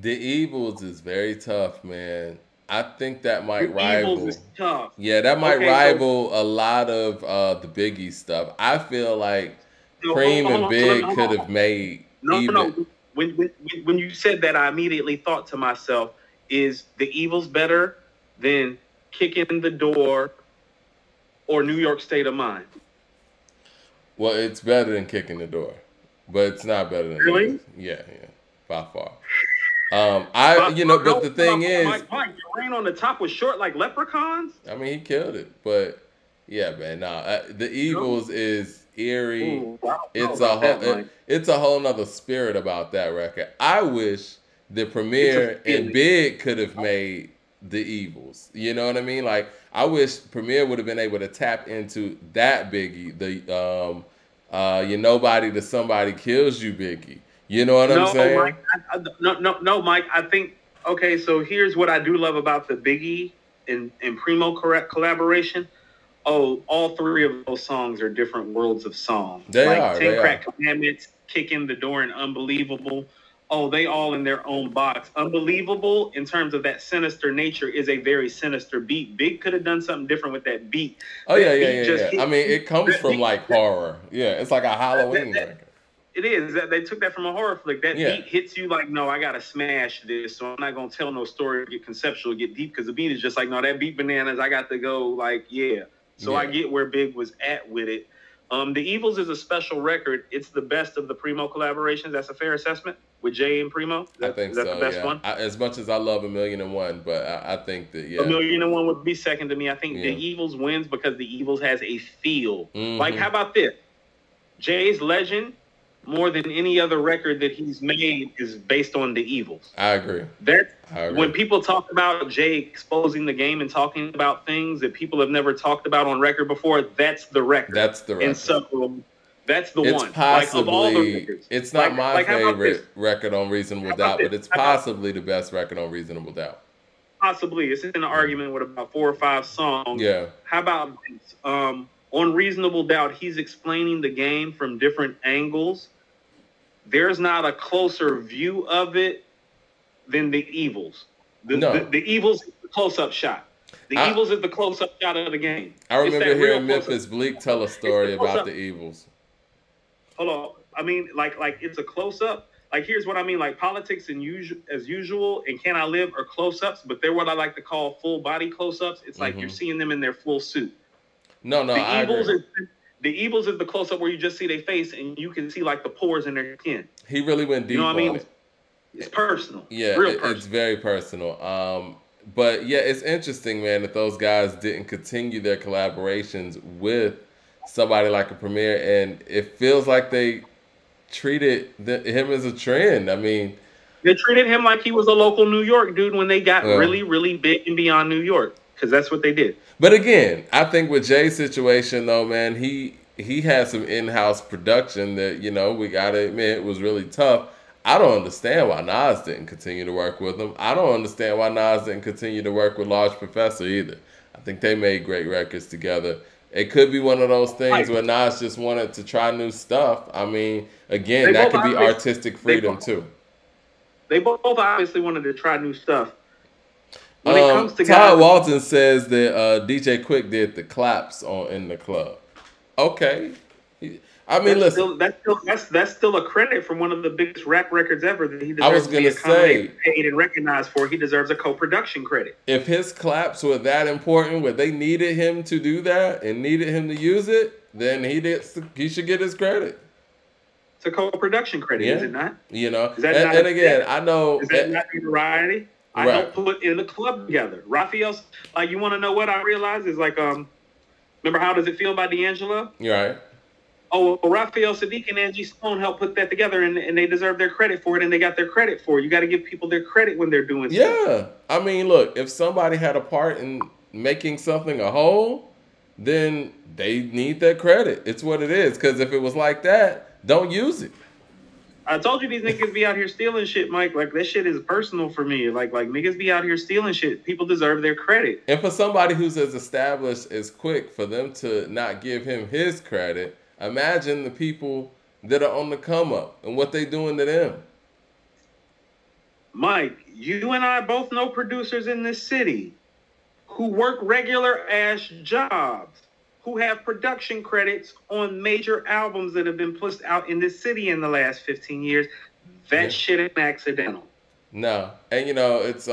The Evils is very tough, man. I think that might rival. Evils is tough. Yeah, that might rival a lot of the Biggie stuff. I feel like Cream and Big could have made even. No. When you said that, I immediately thought to myself, is The Evils better than Kicking the Door or New York State of Mind? Well, it's better than Kicking the Door, but it's not better than really. Yeah, by far. But the thing is, Mike, your rain on the top was short like leprechauns. I mean, he killed it, but yeah, man. The Evils is eerie. Ooh, it's a whole nother spirit about that record. I wish the Premier and Big could have made The Evils. You know what I mean? Like, I wish Premier would have been able to tap into that Biggie, you're nobody to somebody kills you Biggie. You know what I'm saying? Mike, no, Mike. I think, okay, so here's what I do love about the Biggie and Primo collaboration. Oh, all 3 of those songs are different worlds of song. They are. 10 Crack Commandments, Kick in the Door, and Unbelievable. Oh, they all in their own box. Unbelievable, in terms of that sinister nature, is a very sinister beat. Big could have done something different with that beat. Oh, yeah. I mean, it comes from, like, horror. Yeah, it's like a Halloween record. It is. They took that from a horror flick. That beat hits you like, no, I got to smash this. So I'm not going to tell no story, get conceptual, get deep, because the beat is just like, no, that beat bananas. I got to go like, yeah. So I get where Big was at with it. The Evils is a special record. It's the best of the Primo collaborations. That's a fair assessment with Jay and Primo? I think so, the best one? As much as I love A Million and One, but I think that, A Million and One would be second to me. I think The Evils wins because The Evils has a feel. Mm-hmm. Like, how about this? Jay's Legend, more than any other record that he's made, is based on The Evils. I agree. When people talk about Jay exposing the game and talking about things that people have never talked about on record before, that's the record. And so that's the one. Possibly, of all the records. It's not my favorite record on Reasonable Doubt, but it's possibly the best record on Reasonable Doubt. Possibly. It's in an argument with about 4 or 5 songs. Yeah. How about this? On Reasonable Doubt, he's explaining the game from different angles. There's not a closer view of it than The Evils. The Evils is the close-up shot. The Evils is the close-up shot of the game. I remember hearing Memphis Bleek tell a story about The Evils. Hold on. I mean, like it's a close-up. Like, here's what I mean. Like, Politics and As Usual and Can I Live are close-ups, but they're what I like to call full-body close-ups. It's like you're seeing them in their full suit. No, I agree. The Evils is the close-up where you just see their face and you can see, like, the pores in their skin. He really went deep. You know what I mean? It's personal. Yeah, it's very personal. But, yeah, it's interesting, man, that those guys didn't continue their collaborations with somebody like a Premier, and it feels like they treated him as a trend. I mean, they treated him like he was a local New York dude when they got really, really big and beyond New York, because that's what they did. But again, I think with Jay's situation, though, man, he had some in-house production that, you know, we gotta admit was really tough. I don't understand why Nas didn't continue to work with him. I don't understand why Nas didn't continue to work with Large Professor either. I think they made great records together. It could be one of those things where Nas just wanted to try new stuff. I mean, again, that could be artistic freedom too. They both obviously wanted to try new stuff. When it comes to Todd Walton says that DJ Quick did the claps in the club. Okay. I mean, listen. That's still a credit from one of the biggest rap records ever that he deserves to be accommodated, paid, and recognized for. He deserves a co-production credit. If his claps were that important, where they needed him to do that and needed him to use it, then he should get his credit. It's a co-production credit, is it not? You know, and again, I know. Is that not notoriety? I helped put in the club together. Raphael's, like, you want to know what I realized is like, remember How Does It Feel by D'Angelo? Right. Oh, well, Raphael Sadiq and Angie Stone helped put that together, and they deserve their credit for it, and they got their credit for it. You got to give people their credit when they're doing stuff. Yeah. I mean, look, if somebody had a part in making something a whole, then they need that credit. It's what it is. Because if it was like that, don't use it. I told you these niggas be out here stealing shit, Mike. Like, that shit is personal for me. Like niggas be out here stealing shit. People deserve their credit. And for somebody who's as established as Quick, for them to not give him his credit, imagine the people that are on the come up and what they doing to them. Mike, you and I both know producers in this city who work regular ass jobs, who have production credits on major albums that have been pushed out in this city in the last 15 years. That shit ain't accidental. No. And you know, it's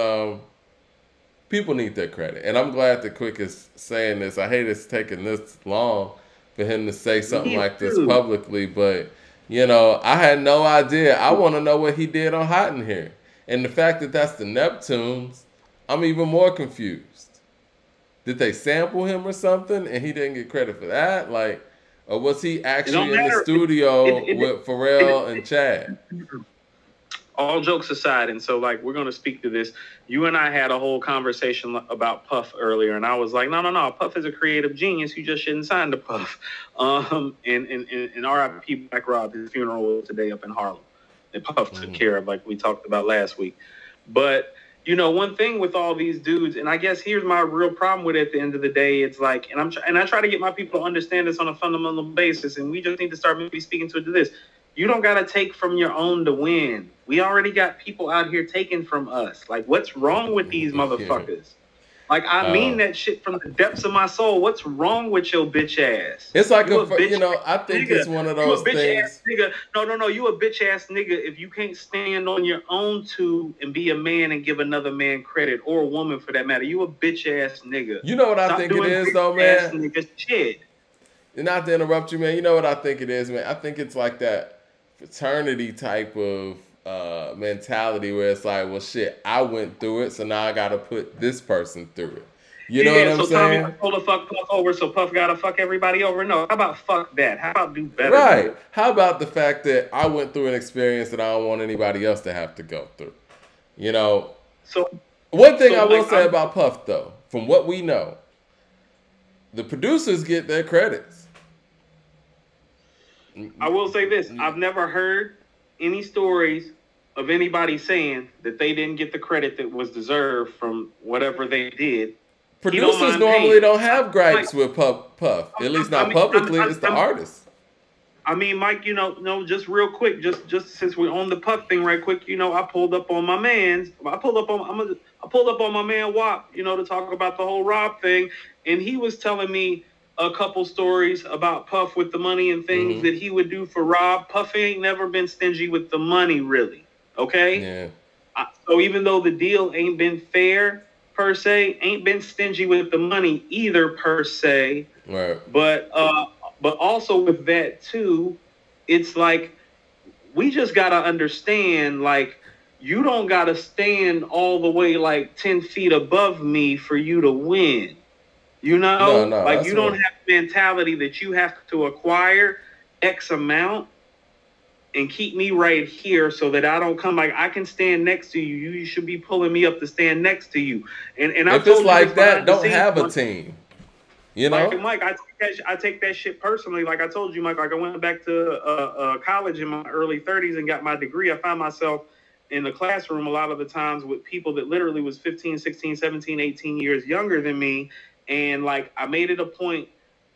people need their credit. And I'm glad that Quick is saying this. I hate it's taking this long for him to say something like this publicly, but you know, I had no idea. I want to know what he did on Hot in Here. And the fact that that's the Neptunes, I'm even more confused. Did they sample him or something and he didn't get credit for that? Like, or was he actually in the studio with Pharrell and Chad? All jokes aside, and so, like, we're going to speak to this. You and I had a whole conversation about Puff earlier, and I was like, no, Puff is a creative genius. You just shouldn't sign to Puff. And R.I.P. Black Rob, his funeral was today up in Harlem. And Puff took care of, like we talked about last week. But, you know, one thing with all these dudes, and I guess here's my real problem with it at the end of the day, it's like, and I try to get my people to understand this on a fundamental basis, and we just need to start maybe speaking to this. You don't got to take from your own to win. We already got people out here taking from us. Like, what's wrong with these motherfuckers? Like, I mean that shit from the depths of my soul. What's wrong with your bitch ass? It's like you know, I think it's one of those things. Ass nigga. No, you a bitch ass nigga if you can't stand on your own two and be a man and give another man credit, or a woman for that matter. You a bitch ass nigga. You know what I think it is, though, man? Nigga shit. And not to interrupt you, man. You know what I think it is, man? I think it's like that fraternity type of mentality where it's like, well, shit, I went through it, so now I gotta put this person through it. You know what I'm saying? Tommy told to fuck Puff over, so Puff gotta fuck everybody over. No, how about fuck that? How about do better? Right. How about the fact that I went through an experience that I don't want anybody else to have to go through? You know. So one thing I will say about Puff, though, from what we know, the producers get their credits. I will say this. I've never heard any stories of anybody saying that they didn't get the credit that was deserved from whatever they did. Producers normally don't have gripes with Puff. At least not publicly. It's the artists. I mean, Mike, you know, just real quick, just since we're on the Puff thing right quick, you know, I pulled up on my man WAP, you know, to talk about the whole Rob thing, and he was telling me a couple stories about Puff with the money and things that he would do for Rob. Puff ain't never been stingy with the money, really. Okay? Yeah. So even though the deal ain't been fair, per se, ain't been stingy with the money either, per se. Right. But also with that, too, it's like, we just got to understand, like, you don't got to stand all the way, like, 10 feet above me for you to win. You know, no, like, you don't have the mentality that you have to acquire X amount and keep me right here so that I don't come. Like, I can stand next to you. You should be pulling me up to stand next to you. And if it's like that, don't have a team. You know, like Mike, I take that shit personally. Like I told you, Mike, like I went back to college in my early 30s and got my degree. I found myself in the classroom a lot of the times with people that literally was 15, 16, 17, 18 years younger than me. And like I made it a point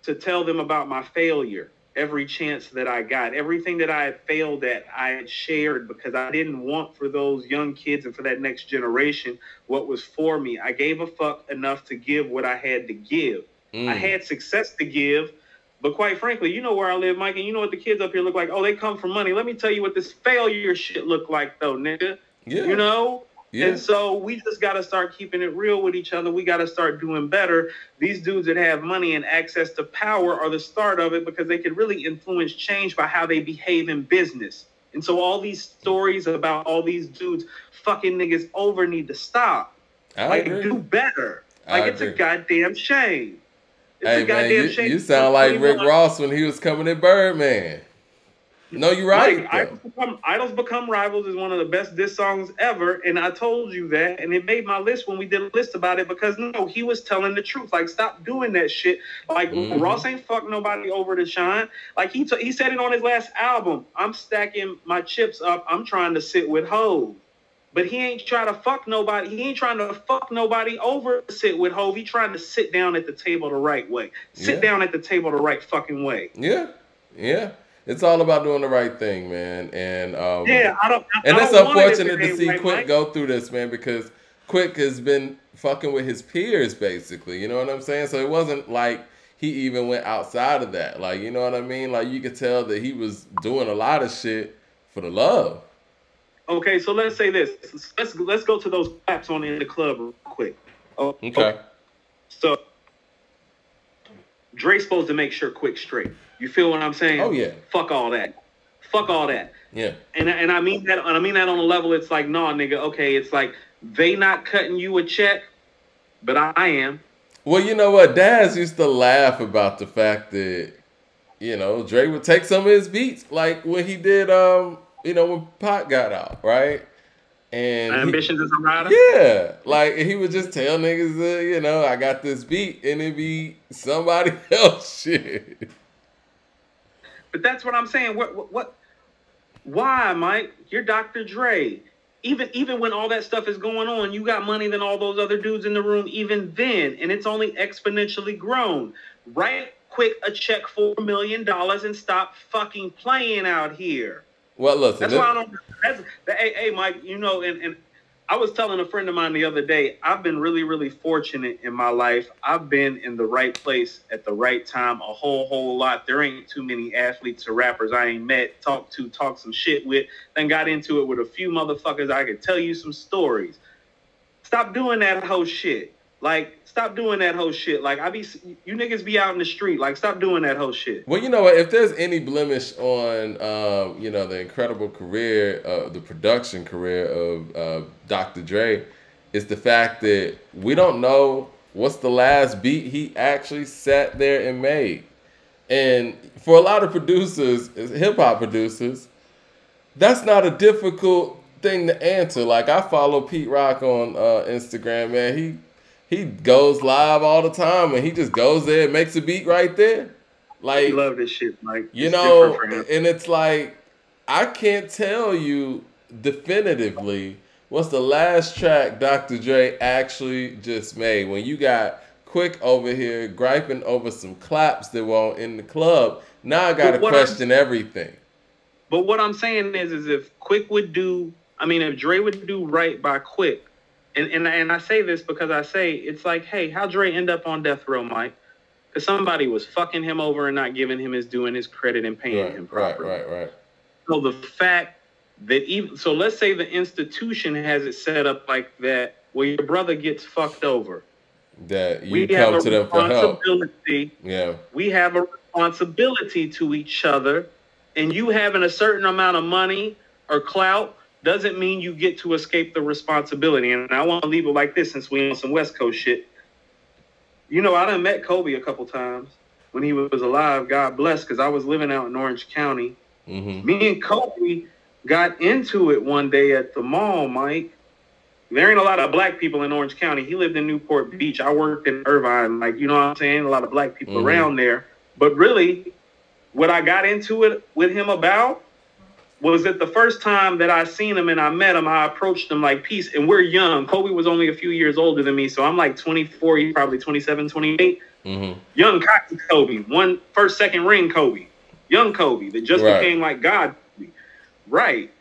to tell them about my failure every chance that I got. Everything that I had failed at, I had shared because I didn't want for those young kids and for that next generation what was for me. I gave a fuck enough to give what I had to give. I had success to give, but quite frankly, you know where I live, Mike, and you know what the kids up here look like. Oh, they come from money. Let me tell you what this failure shit look like, though, nigga. Yeah. You know? Yeah. And so we just got to start keeping it real with each other. We got to start doing better. These dudes that have money and access to power are the start of it because they can really influence change by how they behave in business. And so all these stories about all these dudes fucking niggas over need to stop. I agree. Do better. It's a goddamn shame. It's hey, a goddamn man, shame. You sound like Rick Ross when he was coming at Birdman. No, you're right. Idols Become Rivals is one of the best diss songs ever, and I told you that, and it made my list when we did a list about it because, no, he was telling the truth. Like, stop doing that shit. Like, Ross ain't fuck nobody over to shine. Like, he said it on his last album. I'm stacking my chips up. I'm trying to sit with Hov. But he ain't trying to fuck nobody. He ain't trying to fuck nobody over to sit with Hov. He trying to sit down at the table the right way. Sit down at the table the right fucking way. Yeah. Yeah. It's all about doing the right thing, man. And it's unfortunate to see Quick go through this, man, because Quick has been fucking with his peers, basically. You know what I'm saying? So it wasn't like he even went outside of that. Like, you know what I mean? Like, you could tell that he was doing a lot of shit for the love. Okay, so let's say this. Let's go to those claps on in the club real quick. Okay. So Dre's supposed to make sure Quick straight. You feel what I'm saying? Oh yeah. Fuck all that. Fuck all that. Yeah. And I mean that. I mean that on a level. It's like, nah, nigga. Okay, it's like they not cutting you a check, but I am. Well, you know what? Daz used to laugh about the fact that, you know, Dre would take some of his beats, like when he did, you know, when Pac got out, right? And Ambitions as a rider? Yeah. Like, he would just tell niggas, you know, I got this beat, and it'd be somebody else shit. But that's what I'm saying. What? Why, Mike? You're Dr. Dre. Even when all that stuff is going on, you got money than all those other dudes in the room even then, and it's only exponentially grown. Write Quick a check for $1 million and stop fucking playing out here. Well, listen. That's why I don't. Hey, Mike. You know, and I was telling a friend of mine the other day. I've been really, really fortunate in my life. I've been in the right place at the right time a whole lot. There ain't too many athletes or rappers I ain't met, talked some shit with, then got into it with a few motherfuckers. I could tell you some stories. Stop doing that whole shit. Like, stop doing that whole shit. Like, you niggas be out in the street. Like, stop doing that whole shit. Well, you know what? If there's any blemish on, you know, the incredible career, the production career of Dr. Dre, it's the fact that we don't know what's the last beat he actually sat there and made. And for a lot of producers, hip hop producers, that's not a difficult thing to answer. Like, I follow Pete Rock on Instagram, man. He goes live all the time, and he just goes there and makes a beat right there. Like, I love this shit, Mike. You know, and it's like, I can't tell you definitively what's the last track Dr. Dre actually just made. When you got Quick over here griping over some claps that were in the club, now I got to question everything. But what I'm saying is if Quick would do, if Dre would do right by Quick, and I say this because I say, it's like, hey, how Dre end up on death row, Mike? Because somebody was fucking him over and not giving him his due and his credit and paying him properly. Right. So the fact that so let's say the institution has it set up like that, where your brother gets fucked over. That you come to them for help. Yeah. We have a responsibility to each other, and you having a certain amount of money or clout doesn't mean you get to escape the responsibility. And I want to leave it like this, since we on some West Coast shit. You know, I done met Kobe a couple times when he was alive. God bless, because I was living out in Orange County. Mm-hmm. Me and Kobe got into it one day at the mall, Mike. There ain't a lot of black people in Orange County. He lived in Newport Beach. I worked in Irvine. Like, you know what I'm saying? A lot of black people around there. But really, what I got into it with him about was that the first time that I seen him and I met him, I approached him like, peace. And we're young. Kobe was only a few years older than me. So I'm like 24. He's probably 27, 28. Young cocky Kobe. First, second ring Kobe. Young Kobe that just became like God. Right.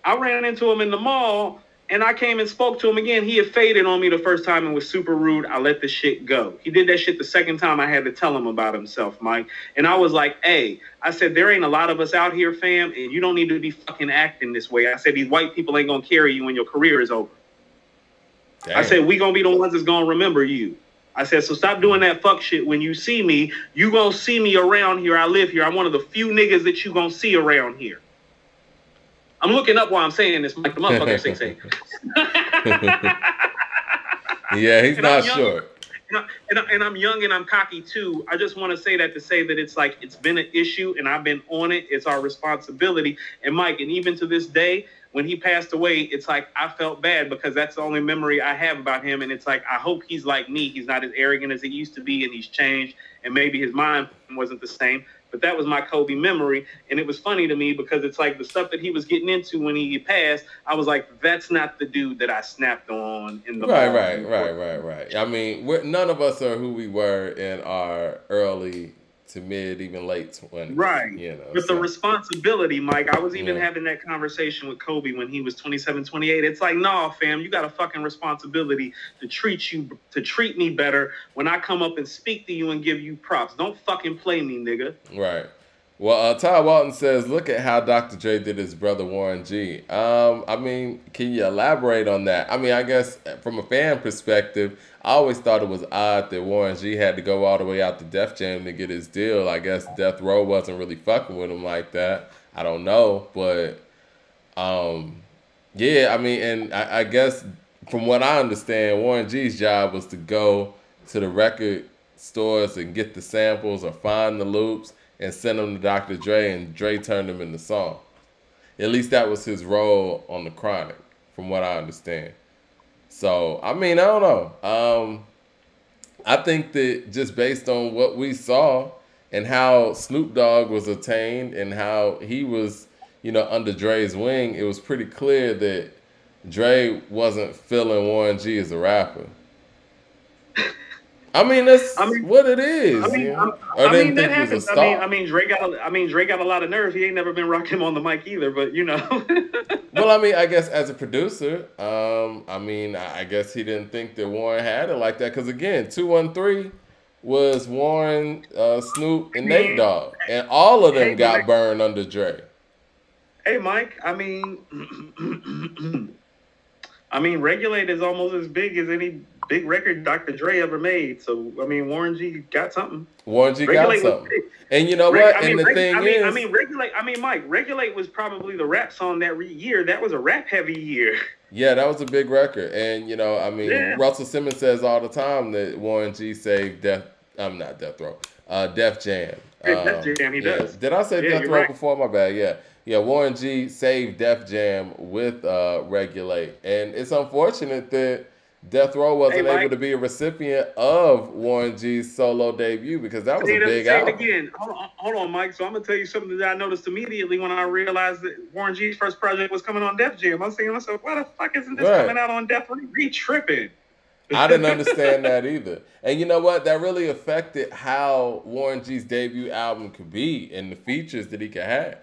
I ran into him in the mall. And I came and spoke to him again. He had faded on me the first time and was super rude. I let the shit go. He did that shit the second time. I had to tell him about himself, Mike. And I was like, hey, I said, there ain't a lot of us out here, fam, and you don't need to be fucking acting this way. I said, these white people ain't going to carry you when your career is over. Damn. I said, we going to be the ones that's going to remember you. I said, so stop doing that fuck shit. When you see me, you going to see me around here. I live here. I'm one of the few niggas that you going to see around here. I'm looking up while I'm saying this, like the motherfucker 6'8". Yeah, he's not short. And I'm young and I'm cocky too. I just want to say that it's like it's been an issue and I've been on it. It's our responsibility. And Mike, and even to this day, when he passed away, it's like I felt bad because that's the only memory I have about him. And it's like I hope he's like me. He's not as arrogant as he used to be, and he's changed. And maybe his mind wasn't the same. But that was my Kobe memory. And it was funny to me because it's like the stuff that he was getting into when he passed, I was like, that's not the dude that I snapped on in the Right. I mean, none of us are who we were in our early to mid, even late 20s. Right. You know, but the responsibility, Mike, I was even having that conversation with Kobe when he was 27, 28. It's like, nah, fam, you got a fucking responsibility to treat me better when I come up and speak to you and give you props. Don't fucking play me, nigga. Right. Well, Ty Walton says, look at how Dr. Dre did his brother Warren G. I mean, can you elaborate on that? I mean, I guess from a fan perspective, I always thought it was odd that Warren G had to go all the way out to Def Jam to get his deal. I guess Death Row wasn't really fucking with him like that. I don't know. But, yeah, I mean, and I guess from what I understand, Warren G's job was to go to the record stores and get the samples or find the loops and send them to Dr. Dre, and Dre turned them into song. At least that was his role on The Chronic, from what I understand. So, I mean, I don't know. I think that just based on what we saw and how Snoop Dogg was attained and how he was, you know, under Dre's wing, it was pretty clear that Dre wasn't feeling Warren G as a rapper. I mean, that's what it is. That happens. Dre got a lot of nerve. He ain't never been rocking him on the mic either, but you know. Well, I mean, I guess as a producer, I guess he didn't think that Warren had it like that. Because again, 213 was Warren, Snoop, and Nate Dogg, and all of them got burned under Dre. Hey, Mike. Regulate is almost as big as any big record Dr. Dre ever made. So, I mean, Warren G got something. Warren G got something. And you know what? Mike, Regulate was probably the rap song that year. That was a rap-heavy year. Yeah, that was a big record. And, you know, I mean, Russell Simmons says all the time that Warren G saved Def Jam. Def Jam, he does. Did I say Death Row before? My bad, Yeah, Warren G saved Def Jam with Regulate. And it's unfortunate that Death Row wasn't able to be a recipient of Warren G's solo debut because that was a big album. Again. Hold on, Mike. So I'm going to tell you something that I noticed immediately when I realized that Warren G's first project was coming on Def Jam. I was thinking to myself, why the fuck isn't this coming out on Def Row? He tripping. I didn't understand that either. And you know what? That really affected how Warren G's debut album could be and the features that he could have.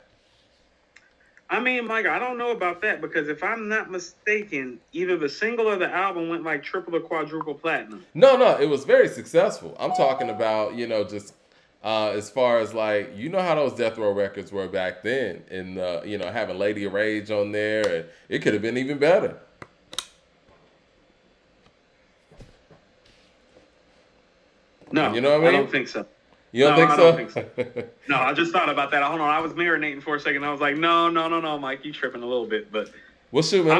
I mean, Mike, I don't know about that because if I'm not mistaken, either the single or the album went like triple or quadruple platinum. No, it was very successful. I'm talking about, you know, just as far as like, you know how those Death Row records were back then and, you know, having Lady of Rage on there, and it could have been even better. No, you know what I mean? I don't think so. You don't think so? I don't think so. No, I just thought about that. Hold on, I was marinating for a second. I was like, no, Mike, you tripping a little bit. But well, shoot, man.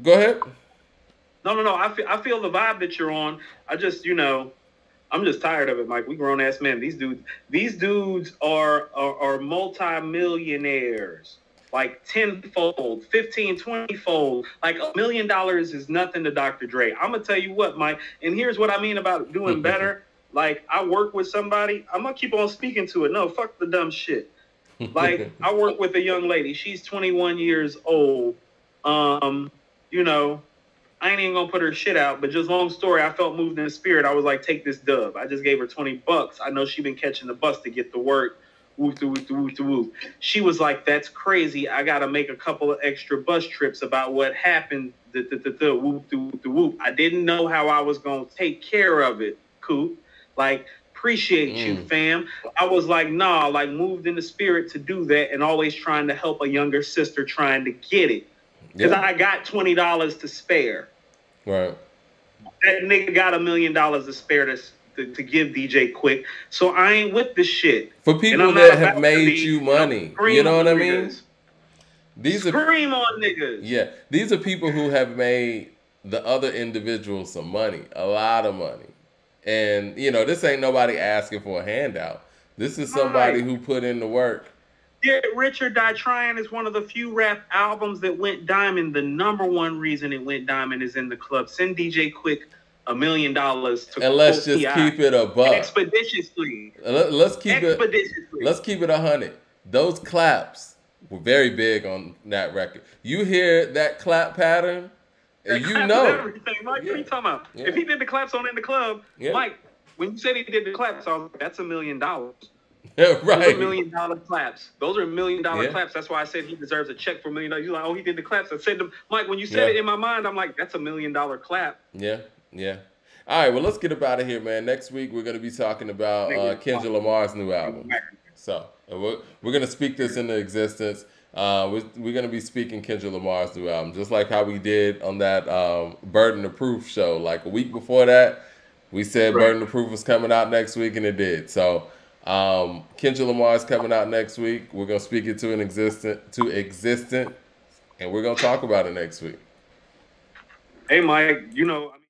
Go ahead. No. I feel the vibe that you're on. I just, you know, I'm just tired of it, Mike. We grown ass men. These dudes are multi-millionaires. like 10-fold, 15, 20-fold. Like $1 million is nothing to Dr. Dre. I'm gonna tell you what, Mike, and here's what I mean about doing better. Like, I work with somebody, I'm gonna keep on speaking to it. No, fuck the dumb shit. Like, I work with a young lady. She's 21 years old. You know, I ain't even gonna put her shit out, but just long story, I felt moved in the spirit. I was like, take this dub. I just gave her $20. I know she been catching the bus to get to work. Woof, woof, woof, woof. She was like, that's crazy. I got to make a couple of extra bus trips about what happened. Whoop, whoop, whoop. I didn't know how I was going to take care of it, Coop. Like, appreciate you, fam. I was like, nah, like moved in the spirit to do that and always trying to help a younger sister trying to get it. Because I got $20 to spare. Right. That nigga got $1 million to spare to give DJ Quick, so I ain't with the shit. For people that have made you money, you know what I mean? These scream on niggas. Yeah, these are people who have made the other individuals some money, a lot of money. And, you know, this ain't nobody asking for a handout. This is somebody who put in the work. Get Rich or Die Trying is one of the few rap albums that went diamond. The number one reason it went diamond is in the club. Send DJ Quick $1 million to and let's just keep it a buck. Expeditiously. Let's keep it 100. Those claps were very big on that record. You hear that clap pattern, and you know everything. Mike, what are you talking about? If he did the claps on In the Club, Mike, when you said he did the claps, I was like, that's $1 million. Yeah, right. Those are $1 million claps. Those are $1 million claps. That's why I said he deserves a check for $1 million. You're like, oh, he did the claps. I said to Mike, when you said it in my mind, I'm like, that's $1 million clap. Yeah. Yeah. All right. Well, let's get up out of here, man. Next week, we're going to be talking about Kendrick Lamar's new album. So we're going to speak this into existence. We're going to be speaking Kendrick Lamar's new album, just like how we did on that Burden of Proof show. Like a week before that, we said Burden of Proof was coming out next week, and it did. So Kendrick Lamar's coming out next week. We're going to speak it to existence, and we're going to talk about it next week. Hey, Mike, you know, I mean,